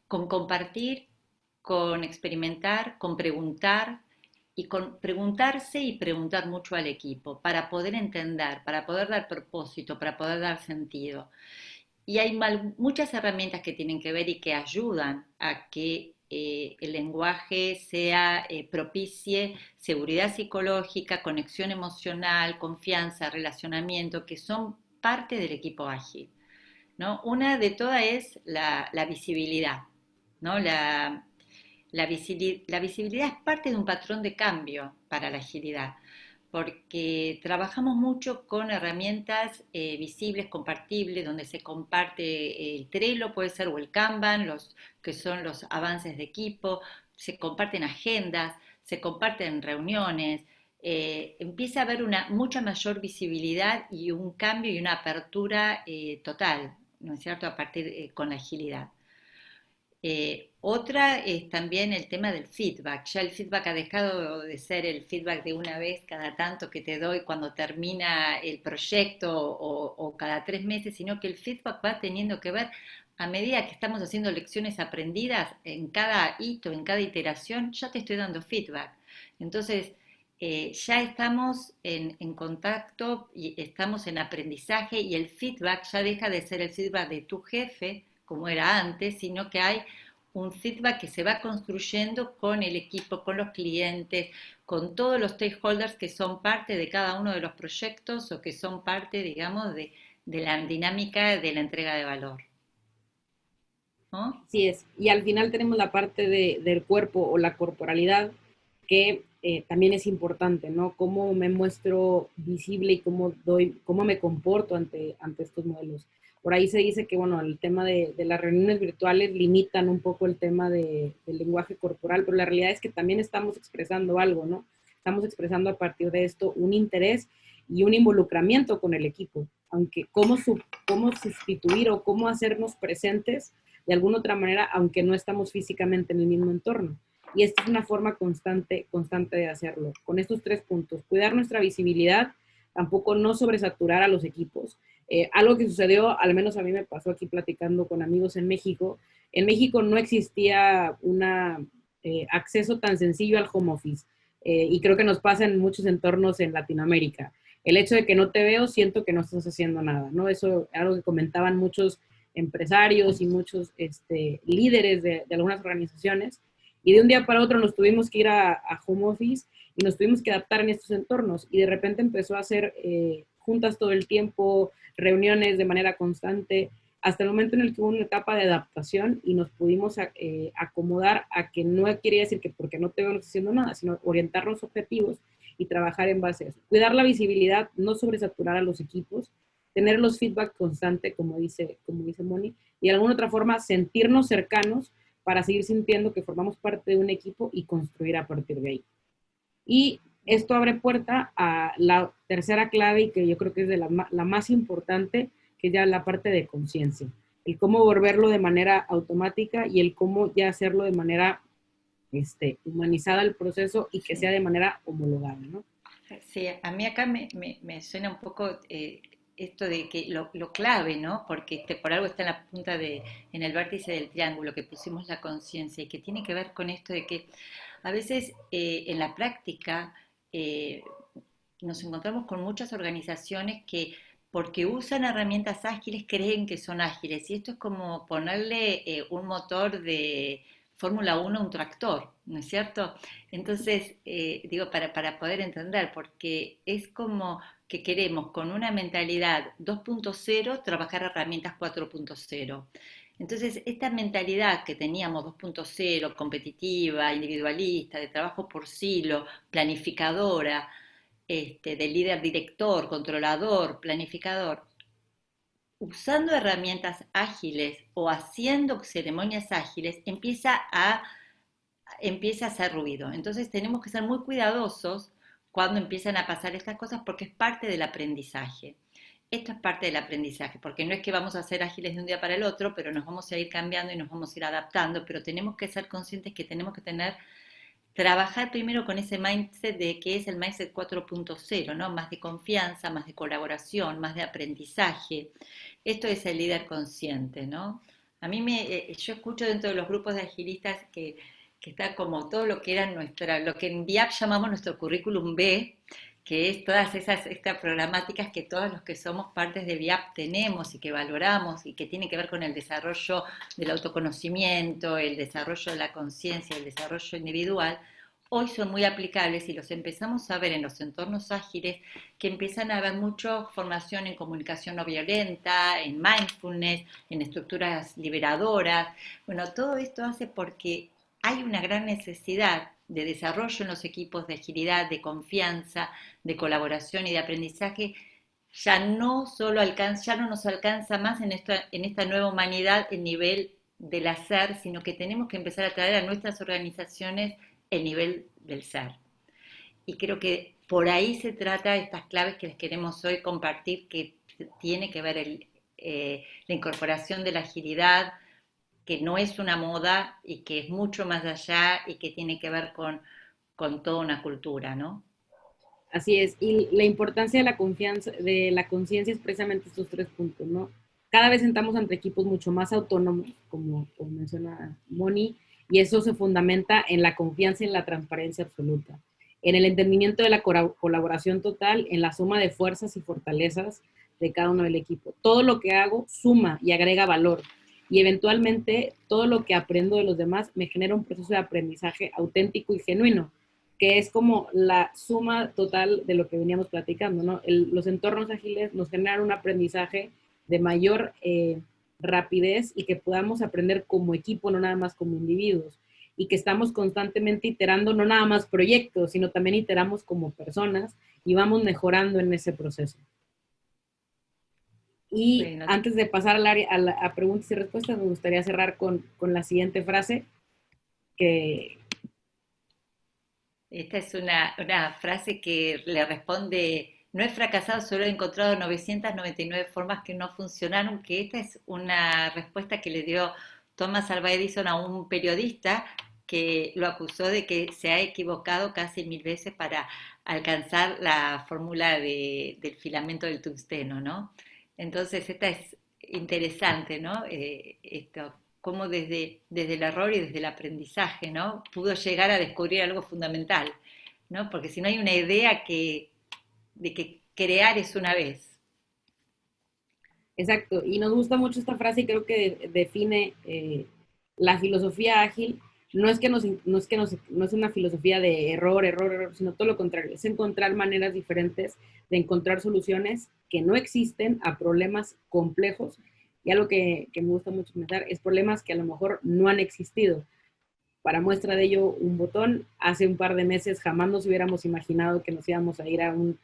[SPEAKER 2] compartir, con experimentar, con preguntar y con preguntarse y preguntar mucho al equipo para poder entender, para poder dar propósito, para poder dar sentido. Y hay muchas herramientas que tienen que ver y que ayudan a que el lenguaje propicie seguridad psicológica, conexión emocional, confianza, relacionamiento, que son parte del equipo ágil, ¿no? Una de todas es la visibilidad, ¿no? La visibilidad es parte de un patrón de cambio para la agilidad, porque trabajamos mucho con herramientas visibles, compartibles, donde se comparte el Trello, puede ser, o el Kanban, que son los avances de equipo, se comparten agendas, se comparten reuniones, empieza a haber una mucha mayor visibilidad y un cambio y una apertura total, ¿no es cierto?, a partir con la agilidad. Otra es también el tema del feedback. Ya el feedback ha dejado de ser el feedback de una vez cada tanto que te doy cuando termina el proyecto o cada 3 meses, sino que el feedback va teniendo que ver a medida que estamos haciendo lecciones aprendidas, en cada hito, en cada iteración, ya te estoy dando feedback. Entonces, ya estamos en contacto y estamos en aprendizaje y el feedback ya deja de ser el feedback de tu jefe, como era antes, sino que hay un feedback que se va construyendo con el equipo, con los clientes, con todos los stakeholders que son parte de cada uno de los proyectos o que son parte, digamos, de la dinámica de la entrega de valor, ¿no?
[SPEAKER 3] Así es. Y al final tenemos la parte del cuerpo o la corporalidad, que también es importante, ¿no? Cómo me muestro visible y cómo me comporto ante estos modelos. Por ahí se dice que, bueno, el tema de las reuniones virtuales limitan un poco el tema del lenguaje corporal, pero la realidad es que también estamos expresando algo, ¿no? Estamos expresando a partir de esto un interés y un involucramiento con el equipo. aunque cómo sustituir o cómo hacernos presentes de alguna otra manera, aunque no estamos físicamente en el mismo entorno. Y esta es una forma constante de hacerlo. Con estos 3 puntos, cuidar nuestra visibilidad, tampoco no sobresaturar a los equipos. Algo que sucedió, al menos a mí me pasó aquí platicando con amigos en México no existía un acceso tan sencillo al home office. Y creo que nos pasa en muchos entornos en Latinoamérica. El hecho de que no te veo, siento que no estás haciendo nada, ¿no? Eso es algo que comentaban muchos empresarios y muchos líderes de algunas organizaciones. Y de un día para otro nos tuvimos que ir a home office y nos tuvimos que adaptar en estos entornos. Y de repente empezó a hacer juntas todo el tiempo, reuniones de manera constante, hasta el momento en el que hubo una etapa de adaptación y nos pudimos acomodar a que no quiere decir que porque no te veo no estás haciendo nada, sino orientar los objetivos y trabajar en base a eso. Cuidar la visibilidad, no sobresaturar a los equipos, tener los feedback constante, como dice Moni, y de alguna otra forma sentirnos cercanos para seguir sintiendo que formamos parte de un equipo y construir a partir de ahí. Y esto abre puerta a la tercera clave y que yo creo que es de la más importante, que es ya la parte de conciencia. El cómo volverlo de manera automática y el cómo ya hacerlo de manera humanizada el proceso y que sea de manera homologada, ¿no?
[SPEAKER 2] Sí, a mí acá me suena un poco esto de que lo clave, ¿no? Porque por algo está en la punta en el vértice del triángulo, que pusimos la conciencia y que tiene que ver con esto de que a veces en la práctica nos encontramos con muchas organizaciones que porque usan herramientas ágiles creen que son ágiles y esto es como ponerle un motor de Fórmula 1 a un tractor, ¿no es cierto? Entonces, digo, para poder entender, porque es como que queremos con una mentalidad 2.0 trabajar herramientas 4.0. Entonces, esta mentalidad que teníamos 2.0, competitiva, individualista, de trabajo por silo, planificadora, de líder director, controlador, planificador, usando herramientas ágiles o haciendo ceremonias ágiles, empieza a hacer ruido. Entonces tenemos que ser muy cuidadosos cuando empiezan a pasar estas cosas porque es parte del aprendizaje. Esto es parte del aprendizaje, porque no es que vamos a ser ágiles de un día para el otro, pero nos vamos a ir cambiando y nos vamos a ir adaptando, pero tenemos que ser conscientes que tenemos que trabajar primero con ese mindset de que es el mindset 4.0, ¿no? Más de confianza, más de colaboración, más de aprendizaje. Esto es el líder consciente, ¿no? A mí yo escucho dentro de los grupos de agilistas que está como todo lo que era lo que en VIAP llamamos nuestro currículum B, que es todas estas programáticas que todos los que somos partes de VIAP tenemos y que valoramos y que tiene que ver con el desarrollo del autoconocimiento, el desarrollo de la conciencia, el desarrollo individual, hoy son muy aplicables y los empezamos a ver en los entornos ágiles, que empiezan a haber mucha formación en comunicación no violenta, en mindfulness, en estructuras liberadoras. Bueno, todo esto hace porque hay una gran necesidad de desarrollo en los equipos de agilidad, de confianza, de colaboración y de aprendizaje. Ya no nos alcanza más en esta nueva humanidad el nivel del hacer, sino que tenemos que empezar a traer a nuestras organizaciones el nivel del ser. Y creo que por ahí se trata de estas claves que les queremos hoy compartir, que tiene que ver la incorporación de la agilidad, que no es una moda y que es mucho más allá y que tiene que ver con toda una cultura, ¿no?
[SPEAKER 3] Así es, y la importancia de la confianza, de la conciencia es precisamente estos 3 puntos, ¿no? Cada vez estamos ante equipos mucho más autónomos, como menciona Moni, y eso se fundamenta en la confianza y en la transparencia absoluta, en el entendimiento de la colaboración total, en la suma de fuerzas y fortalezas de cada uno del equipo. Todo lo que hago suma y agrega valor, y eventualmente todo lo que aprendo de los demás me genera un proceso de aprendizaje auténtico y genuino, que es como la suma total de lo que veníamos platicando, ¿no? Los entornos ágiles nos generan un aprendizaje de mayor rapidez y que podamos aprender como equipo, no nada más como individuos, y que estamos constantemente iterando, no nada más proyectos, sino también iteramos como personas y vamos mejorando en ese proceso. Y bueno, antes de pasar a preguntas y respuestas, me gustaría cerrar con la siguiente frase, que
[SPEAKER 2] esta es una frase que le responde no he fracasado, solo he encontrado 999 formas que no funcionaron, que esta es una respuesta que le dio Thomas Alva Edison a un periodista que lo acusó de que se ha equivocado casi 1000 veces para alcanzar la fórmula del filamento del tungsteno, ¿no? Entonces, esta es interesante, ¿no? Esto, cómo desde el error y desde el aprendizaje, ¿no? Pudo llegar a descubrir algo fundamental, ¿no? Porque si no hay una idea de que crear es una vez.
[SPEAKER 3] Exacto, y nos gusta mucho esta frase y creo que define la filosofía ágil. No es una filosofía de error, error, error, sino todo lo contrario, es encontrar maneras diferentes de encontrar soluciones que no existen a problemas complejos. Y algo que me gusta mucho comentar es problemas que a lo mejor no han existido. Para muestra de ello, un botón, hace un par de meses jamás nos hubiéramos imaginado que nos íbamos a ir a un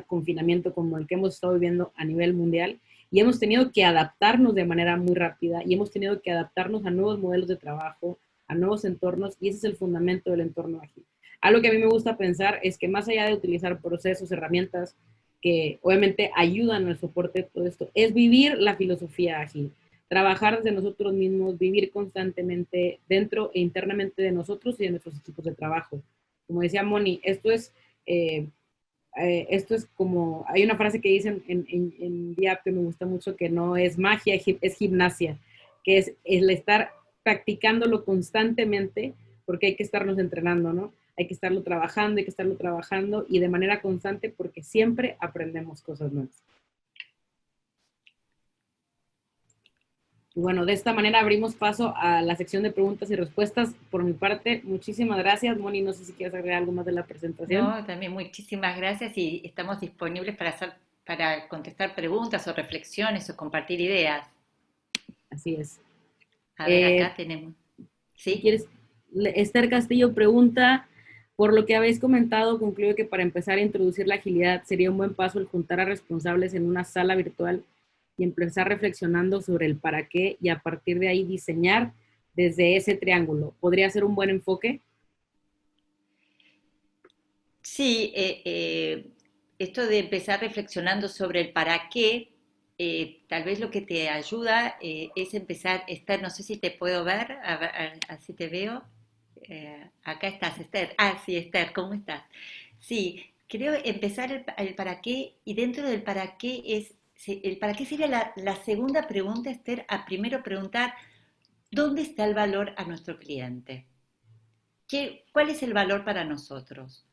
[SPEAKER 3] confinamiento como el que hemos estado viviendo a nivel mundial, y hemos tenido que adaptarnos de manera muy rápida y hemos tenido que adaptarnos a nuevos modelos de trabajo, a nuevos entornos, y ese es el fundamento del entorno ágil. Algo que a mí me gusta pensar es que más allá de utilizar procesos, herramientas que obviamente ayudan al soporte de todo esto, es vivir la filosofía ágil, trabajar desde nosotros mismos, vivir constantemente dentro e internamente de nosotros y de nuestros equipos de trabajo. Como decía Moni, esto es como, hay una frase que dicen en DIAP que me gusta mucho, que no es magia, es gimnasia, que es el estar practicándolo constantemente, porque hay que estarnos entrenando, ¿no? Hay que estarlo trabajando y de manera constante porque siempre aprendemos cosas nuevas. Y bueno, de esta manera abrimos paso a la sección de preguntas y respuestas. Por mi parte, muchísimas gracias. Moni, no sé si quieres agregar algo más de la presentación.
[SPEAKER 2] No, también muchísimas gracias y estamos disponibles para contestar preguntas o reflexiones o compartir ideas.
[SPEAKER 3] Así es.
[SPEAKER 2] A ver, acá tenemos.
[SPEAKER 3] Si
[SPEAKER 2] ¿Sí?
[SPEAKER 3] quieres, Esther Castillo pregunta, por lo que habéis comentado, concluyo que para empezar a introducir la agilidad sería un buen paso el juntar a responsables en una sala virtual y empezar reflexionando sobre el para qué y a partir de ahí diseñar desde ese triángulo. ¿Podría ser un buen enfoque?
[SPEAKER 2] Sí, esto de empezar reflexionando sobre el para qué, tal vez lo que te ayuda es empezar, Esther, no sé si te puedo ver, así te veo. Acá estás, Esther. Ah, sí, Esther, ¿cómo estás? Sí, creo empezar el para qué y dentro del para qué el para qué sería la segunda pregunta, Esther, a primero preguntar, ¿dónde está el valor a nuestro cliente? ¿Cuál es el valor para nosotros?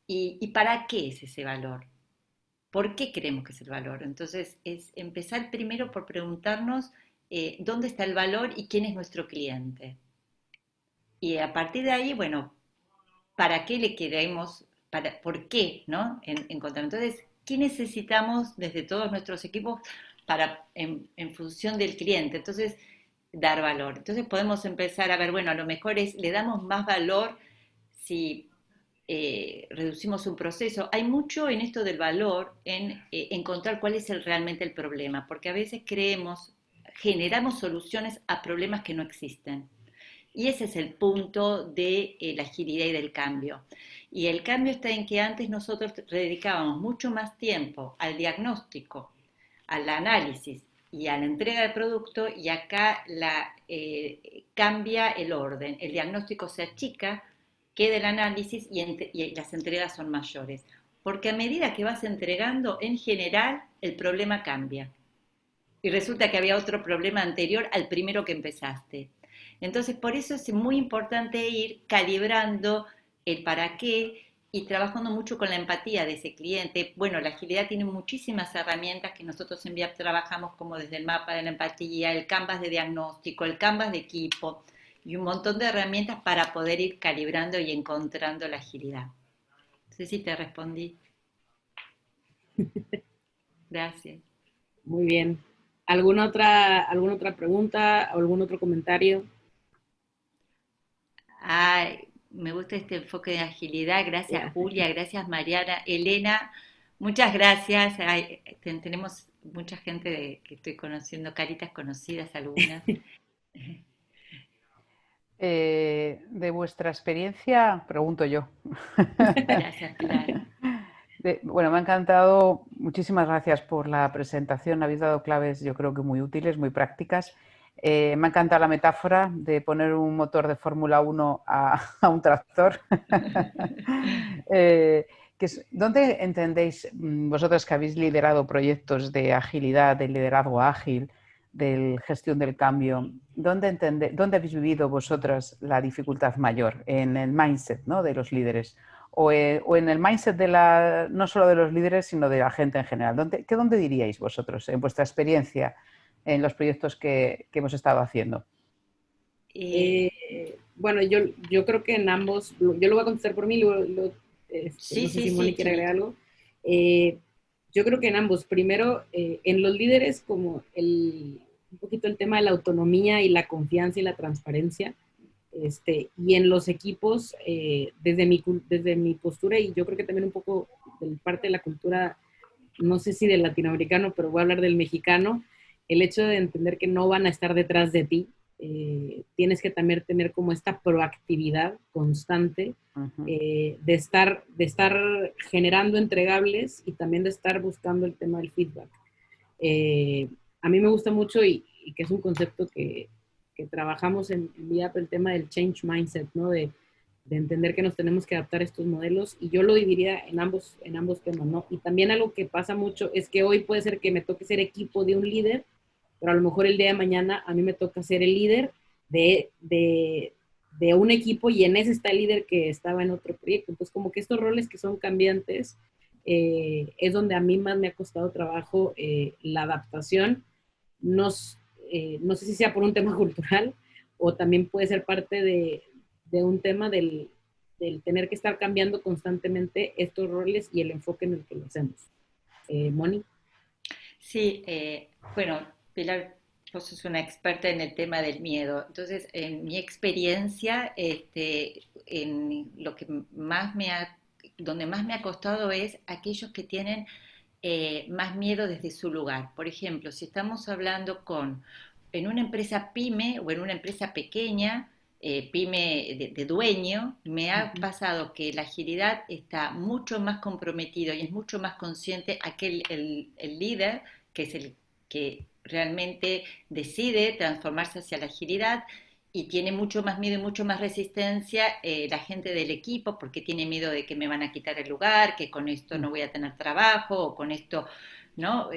[SPEAKER 2] ¿Y para qué es ese valor? ¿Por qué creemos que es el valor? Entonces, es empezar primero por preguntarnos dónde está el valor y quién es nuestro cliente. Y a partir de ahí, bueno, ¿para qué le queremos? ¿Por qué? ¿No? Encontrar. Entonces, ¿qué necesitamos desde todos nuestros equipos en función del cliente? Entonces, dar valor. Entonces podemos empezar a ver, bueno, a lo mejor le damos más valor si reducimos un proceso. Hay mucho en esto del valor, en encontrar cuál es realmente el problema, porque a veces generamos soluciones a problemas que no existen. Y ese es el punto de la agilidad y del cambio. Y el cambio está en que antes nosotros dedicábamos mucho más tiempo al diagnóstico, al análisis y a la entrega de producto, y acá cambia el orden. El diagnóstico se achica, queda el análisis y las entregas son mayores. Porque a medida que vas entregando, en general, el problema cambia. Y resulta que había otro problema anterior al primero que empezaste. Entonces, por eso es muy importante ir calibrando el para qué y trabajando mucho con la empatía de ese cliente. Bueno, la agilidad tiene muchísimas herramientas que nosotros en VIAP trabajamos, como desde el mapa de la empatía, el canvas de diagnóstico, el canvas de equipo y un montón de herramientas para poder ir calibrando y encontrando la agilidad. No sé si te respondí. Gracias.
[SPEAKER 3] Muy bien. ¿Alguna otra pregunta o algún otro comentario?
[SPEAKER 2] Ay, me gusta este enfoque de agilidad. Gracias, Julia. Gracias, Mariana. Elena, muchas gracias. Ay, tenemos mucha gente que estoy conociendo, caritas conocidas algunas.
[SPEAKER 1] De vuestra experiencia, pregunto yo.
[SPEAKER 2] Gracias, Pilar.
[SPEAKER 1] Bueno, me ha encantado. Muchísimas gracias por la presentación. Habéis dado claves, yo creo que muy útiles, muy prácticas. Me ha encantado la metáfora de poner un motor de Fórmula 1 a un tractor. ¿Dónde entendéis vosotros que habéis liderado proyectos de agilidad, de liderazgo ágil, de gestión del cambio? ¿Dónde habéis vivido vosotras la dificultad mayor? En el mindset, ¿no?, de los líderes. O en el mindset no solo de los líderes, sino de la gente en general. ¿Dónde diríais vosotros, en vuestra experiencia, en los proyectos que hemos estado haciendo?
[SPEAKER 3] Bueno, yo creo que en ambos, yo lo voy a contestar por mí,
[SPEAKER 2] Sí,
[SPEAKER 3] no sé
[SPEAKER 2] sí,
[SPEAKER 3] si Moni
[SPEAKER 2] sí,
[SPEAKER 3] quiere agregar
[SPEAKER 2] sí.
[SPEAKER 3] algo. Yo creo que en ambos, primero, en los líderes como un poquito el tema de la autonomía y la confianza y la transparencia, y en los equipos, desde mi postura, y yo creo que también un poco de parte de la cultura, no sé si del latinoamericano, pero voy a hablar del mexicano, el hecho de entender que no van a estar detrás de ti, tienes que también tener como esta proactividad constante,
[SPEAKER 1] Uh-huh.
[SPEAKER 3] de estar generando entregables y también de estar buscando el tema del feedback. A mí me gusta mucho y que es un concepto que trabajamos en VIAP, el tema del change mindset, ¿no? De entender que nos tenemos que adaptar a estos modelos, y yo lo dividiría en ambos temas, ¿no? Y también algo que pasa mucho es que hoy puede ser que me toque ser equipo de un líder, pero a lo mejor el día de mañana a mí me toca ser el líder de un equipo, y en ese está el líder que estaba en otro proyecto. Entonces, como que estos roles que son cambiantes, es donde a mí más me ha costado trabajo la adaptación. No, no sé si sea por un tema cultural o también puede ser parte de un tema del tener que estar cambiando constantemente estos roles y el enfoque en el que lo hacemos. Moni.
[SPEAKER 2] Sí, bueno, Pilar, vos sos una experta en el tema del miedo. Entonces, en mi experiencia, en lo que donde más me ha costado es aquellos que tienen más miedo desde su lugar. Por ejemplo, si estamos hablando en una empresa pyme o en una empresa pequeña, pyme de dueño, me ha pasado que la agilidad está mucho más comprometido y es mucho más consciente el líder, que es el que realmente decide transformarse hacia la agilidad, y tiene mucho más miedo y mucho más resistencia la gente del equipo, porque tiene miedo de que me van a quitar el lugar, que con esto no voy a tener trabajo, o con esto, ¿no?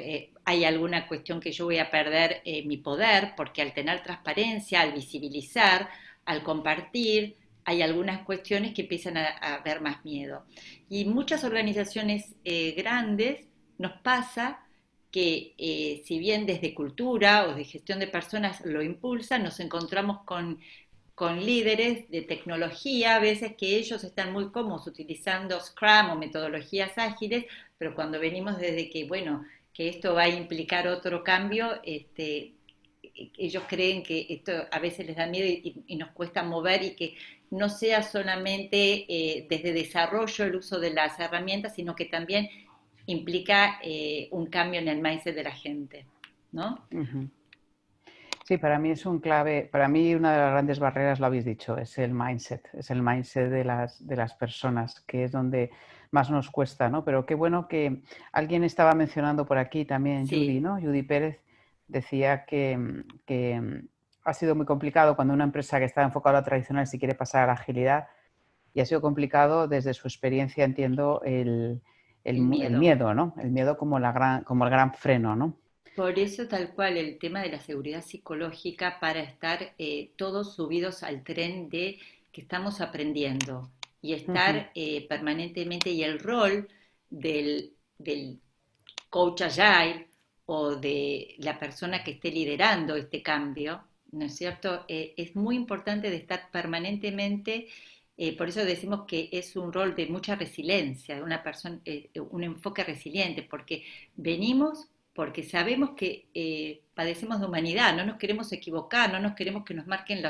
[SPEAKER 2] Hay alguna cuestión que yo voy a perder mi poder, porque al tener transparencia, al visibilizar, al compartir, hay algunas cuestiones que empiezan a ver más miedo. Y muchas organizaciones grandes nos pasa que si bien desde cultura o de gestión de personas lo impulsan, nos encontramos con líderes de tecnología, a veces que ellos están muy cómodos utilizando Scrum o metodologías ágiles, pero cuando venimos desde que, bueno, que esto va a implicar otro cambio, ellos creen que esto a veces les da miedo y nos cuesta mover, y que no sea solamente desde desarrollo el uso de las herramientas, sino que también implica un cambio en el mindset de la gente, ¿no?
[SPEAKER 1] Uh-huh. Sí, para mí es un clave, para mí una de las grandes barreras, lo habéis dicho, es el mindset de las personas, que es donde más nos cuesta, ¿no? Pero qué bueno que alguien estaba mencionando por aquí también, Judy,
[SPEAKER 2] Sí,
[SPEAKER 1] ¿no? Judy Pérez decía que ha sido muy complicado cuando una empresa que está enfocada a lo tradicional si quiere pasar a la agilidad, y ha sido complicado desde su experiencia, entiendo,
[SPEAKER 2] el
[SPEAKER 1] el
[SPEAKER 2] miedo.
[SPEAKER 1] miedo, ¿no? El miedo como como el gran freno, ¿no?
[SPEAKER 2] Por eso tal cual el tema de la seguridad psicológica, para estar todos subidos al tren de que estamos aprendiendo y
[SPEAKER 1] Uh-huh.
[SPEAKER 2] estar permanentemente, y el rol del coach agile o de la persona que esté liderando este cambio, ¿no es cierto? Es muy importante de estar permanentemente, por eso decimos que es un rol de mucha resiliencia, una persona, un enfoque resiliente, porque venimos porque sabemos que padecemos de humanidad, no nos queremos equivocar, no nos queremos que nos marquen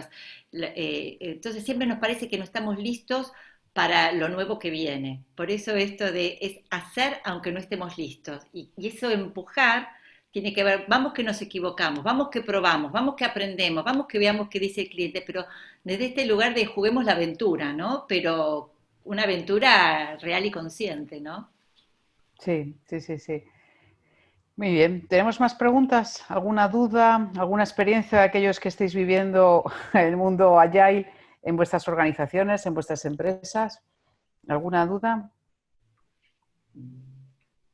[SPEAKER 2] entonces siempre nos parece que no estamos listos para lo nuevo que viene. Por eso esto es hacer aunque no estemos listos. Y eso empujar tiene que ver, vamos que nos equivocamos, vamos que probamos, vamos que aprendemos, vamos que veamos qué dice el cliente, pero desde este lugar de juguemos la aventura, ¿no? Pero una aventura real y consciente, ¿no?
[SPEAKER 1] Sí, sí, sí, sí. Muy bien. ¿Tenemos más preguntas? ¿Alguna duda? ¿Alguna experiencia de aquellos que estéis viviendo el mundo Agile en vuestras organizaciones, en vuestras empresas? ¿Alguna duda?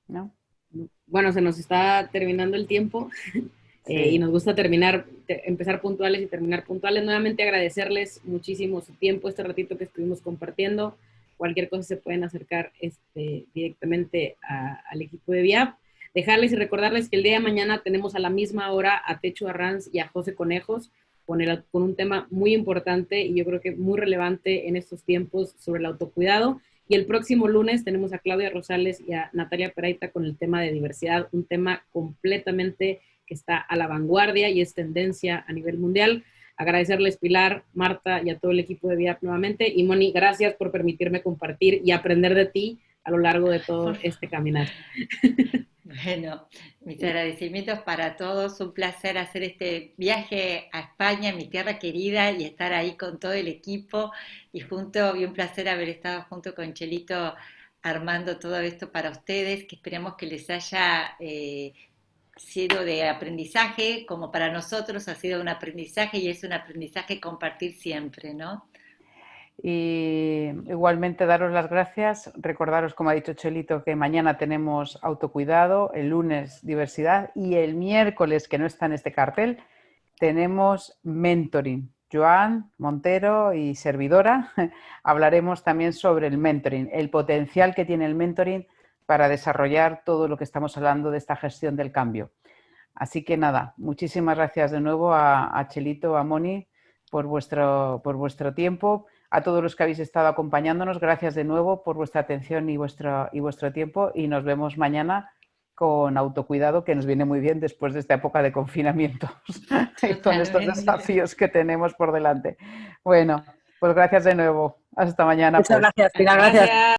[SPEAKER 1] ¿No?
[SPEAKER 3] Bueno, se nos está terminando el tiempo. Y
[SPEAKER 1] Sí.
[SPEAKER 3] nos gusta empezar puntuales y terminar puntuales. Nuevamente agradecerles muchísimo su tiempo, este ratito que estuvimos compartiendo. Cualquier cosa se pueden acercar directamente al equipo de VIAP. Dejarles y recordarles que el día de mañana tenemos a la misma hora a Techo Arranz y a José Conejos con un tema muy importante y yo creo que muy relevante en estos tiempos sobre el autocuidado. Y el próximo lunes tenemos a Claudia Rosales y a Natalia Peraita con el tema de diversidad, un tema completamente que está a la vanguardia y es tendencia a nivel mundial. Agradecerles, Pilar, Marta y a todo el equipo de VIAP nuevamente. Y Moni, gracias por permitirme compartir y aprender de ti a lo largo de todo este caminar.
[SPEAKER 2] Bueno, mis agradecimientos para todos. Un placer hacer este viaje a España, mi tierra querida, y estar ahí con todo el equipo. Y un placer haber estado junto con Chelito armando todo esto para ustedes, que esperemos que les haya sido de aprendizaje, como para nosotros ha sido un aprendizaje y es un aprendizaje compartir siempre, ¿no?
[SPEAKER 1] Y igualmente daros las gracias, recordaros, como ha dicho Chelito, que mañana tenemos autocuidado, el lunes diversidad y el miércoles, que no está en este cartel, tenemos mentoring. Joan Montero y servidora hablaremos también sobre el mentoring, el potencial que tiene el mentoring para desarrollar todo lo que estamos hablando de esta gestión del cambio. Así que nada, muchísimas gracias de nuevo a Chelito, a Moni, por vuestro tiempo. A todos los que habéis estado acompañándonos, gracias de nuevo por vuestra atención y vuestro tiempo y nos vemos mañana con autocuidado, que nos viene muy bien después de esta época de confinamientos y con estos desafíos que tenemos por delante. Bueno, pues gracias de nuevo. Hasta mañana.
[SPEAKER 4] Muchas gracias, Pilar. Gracias.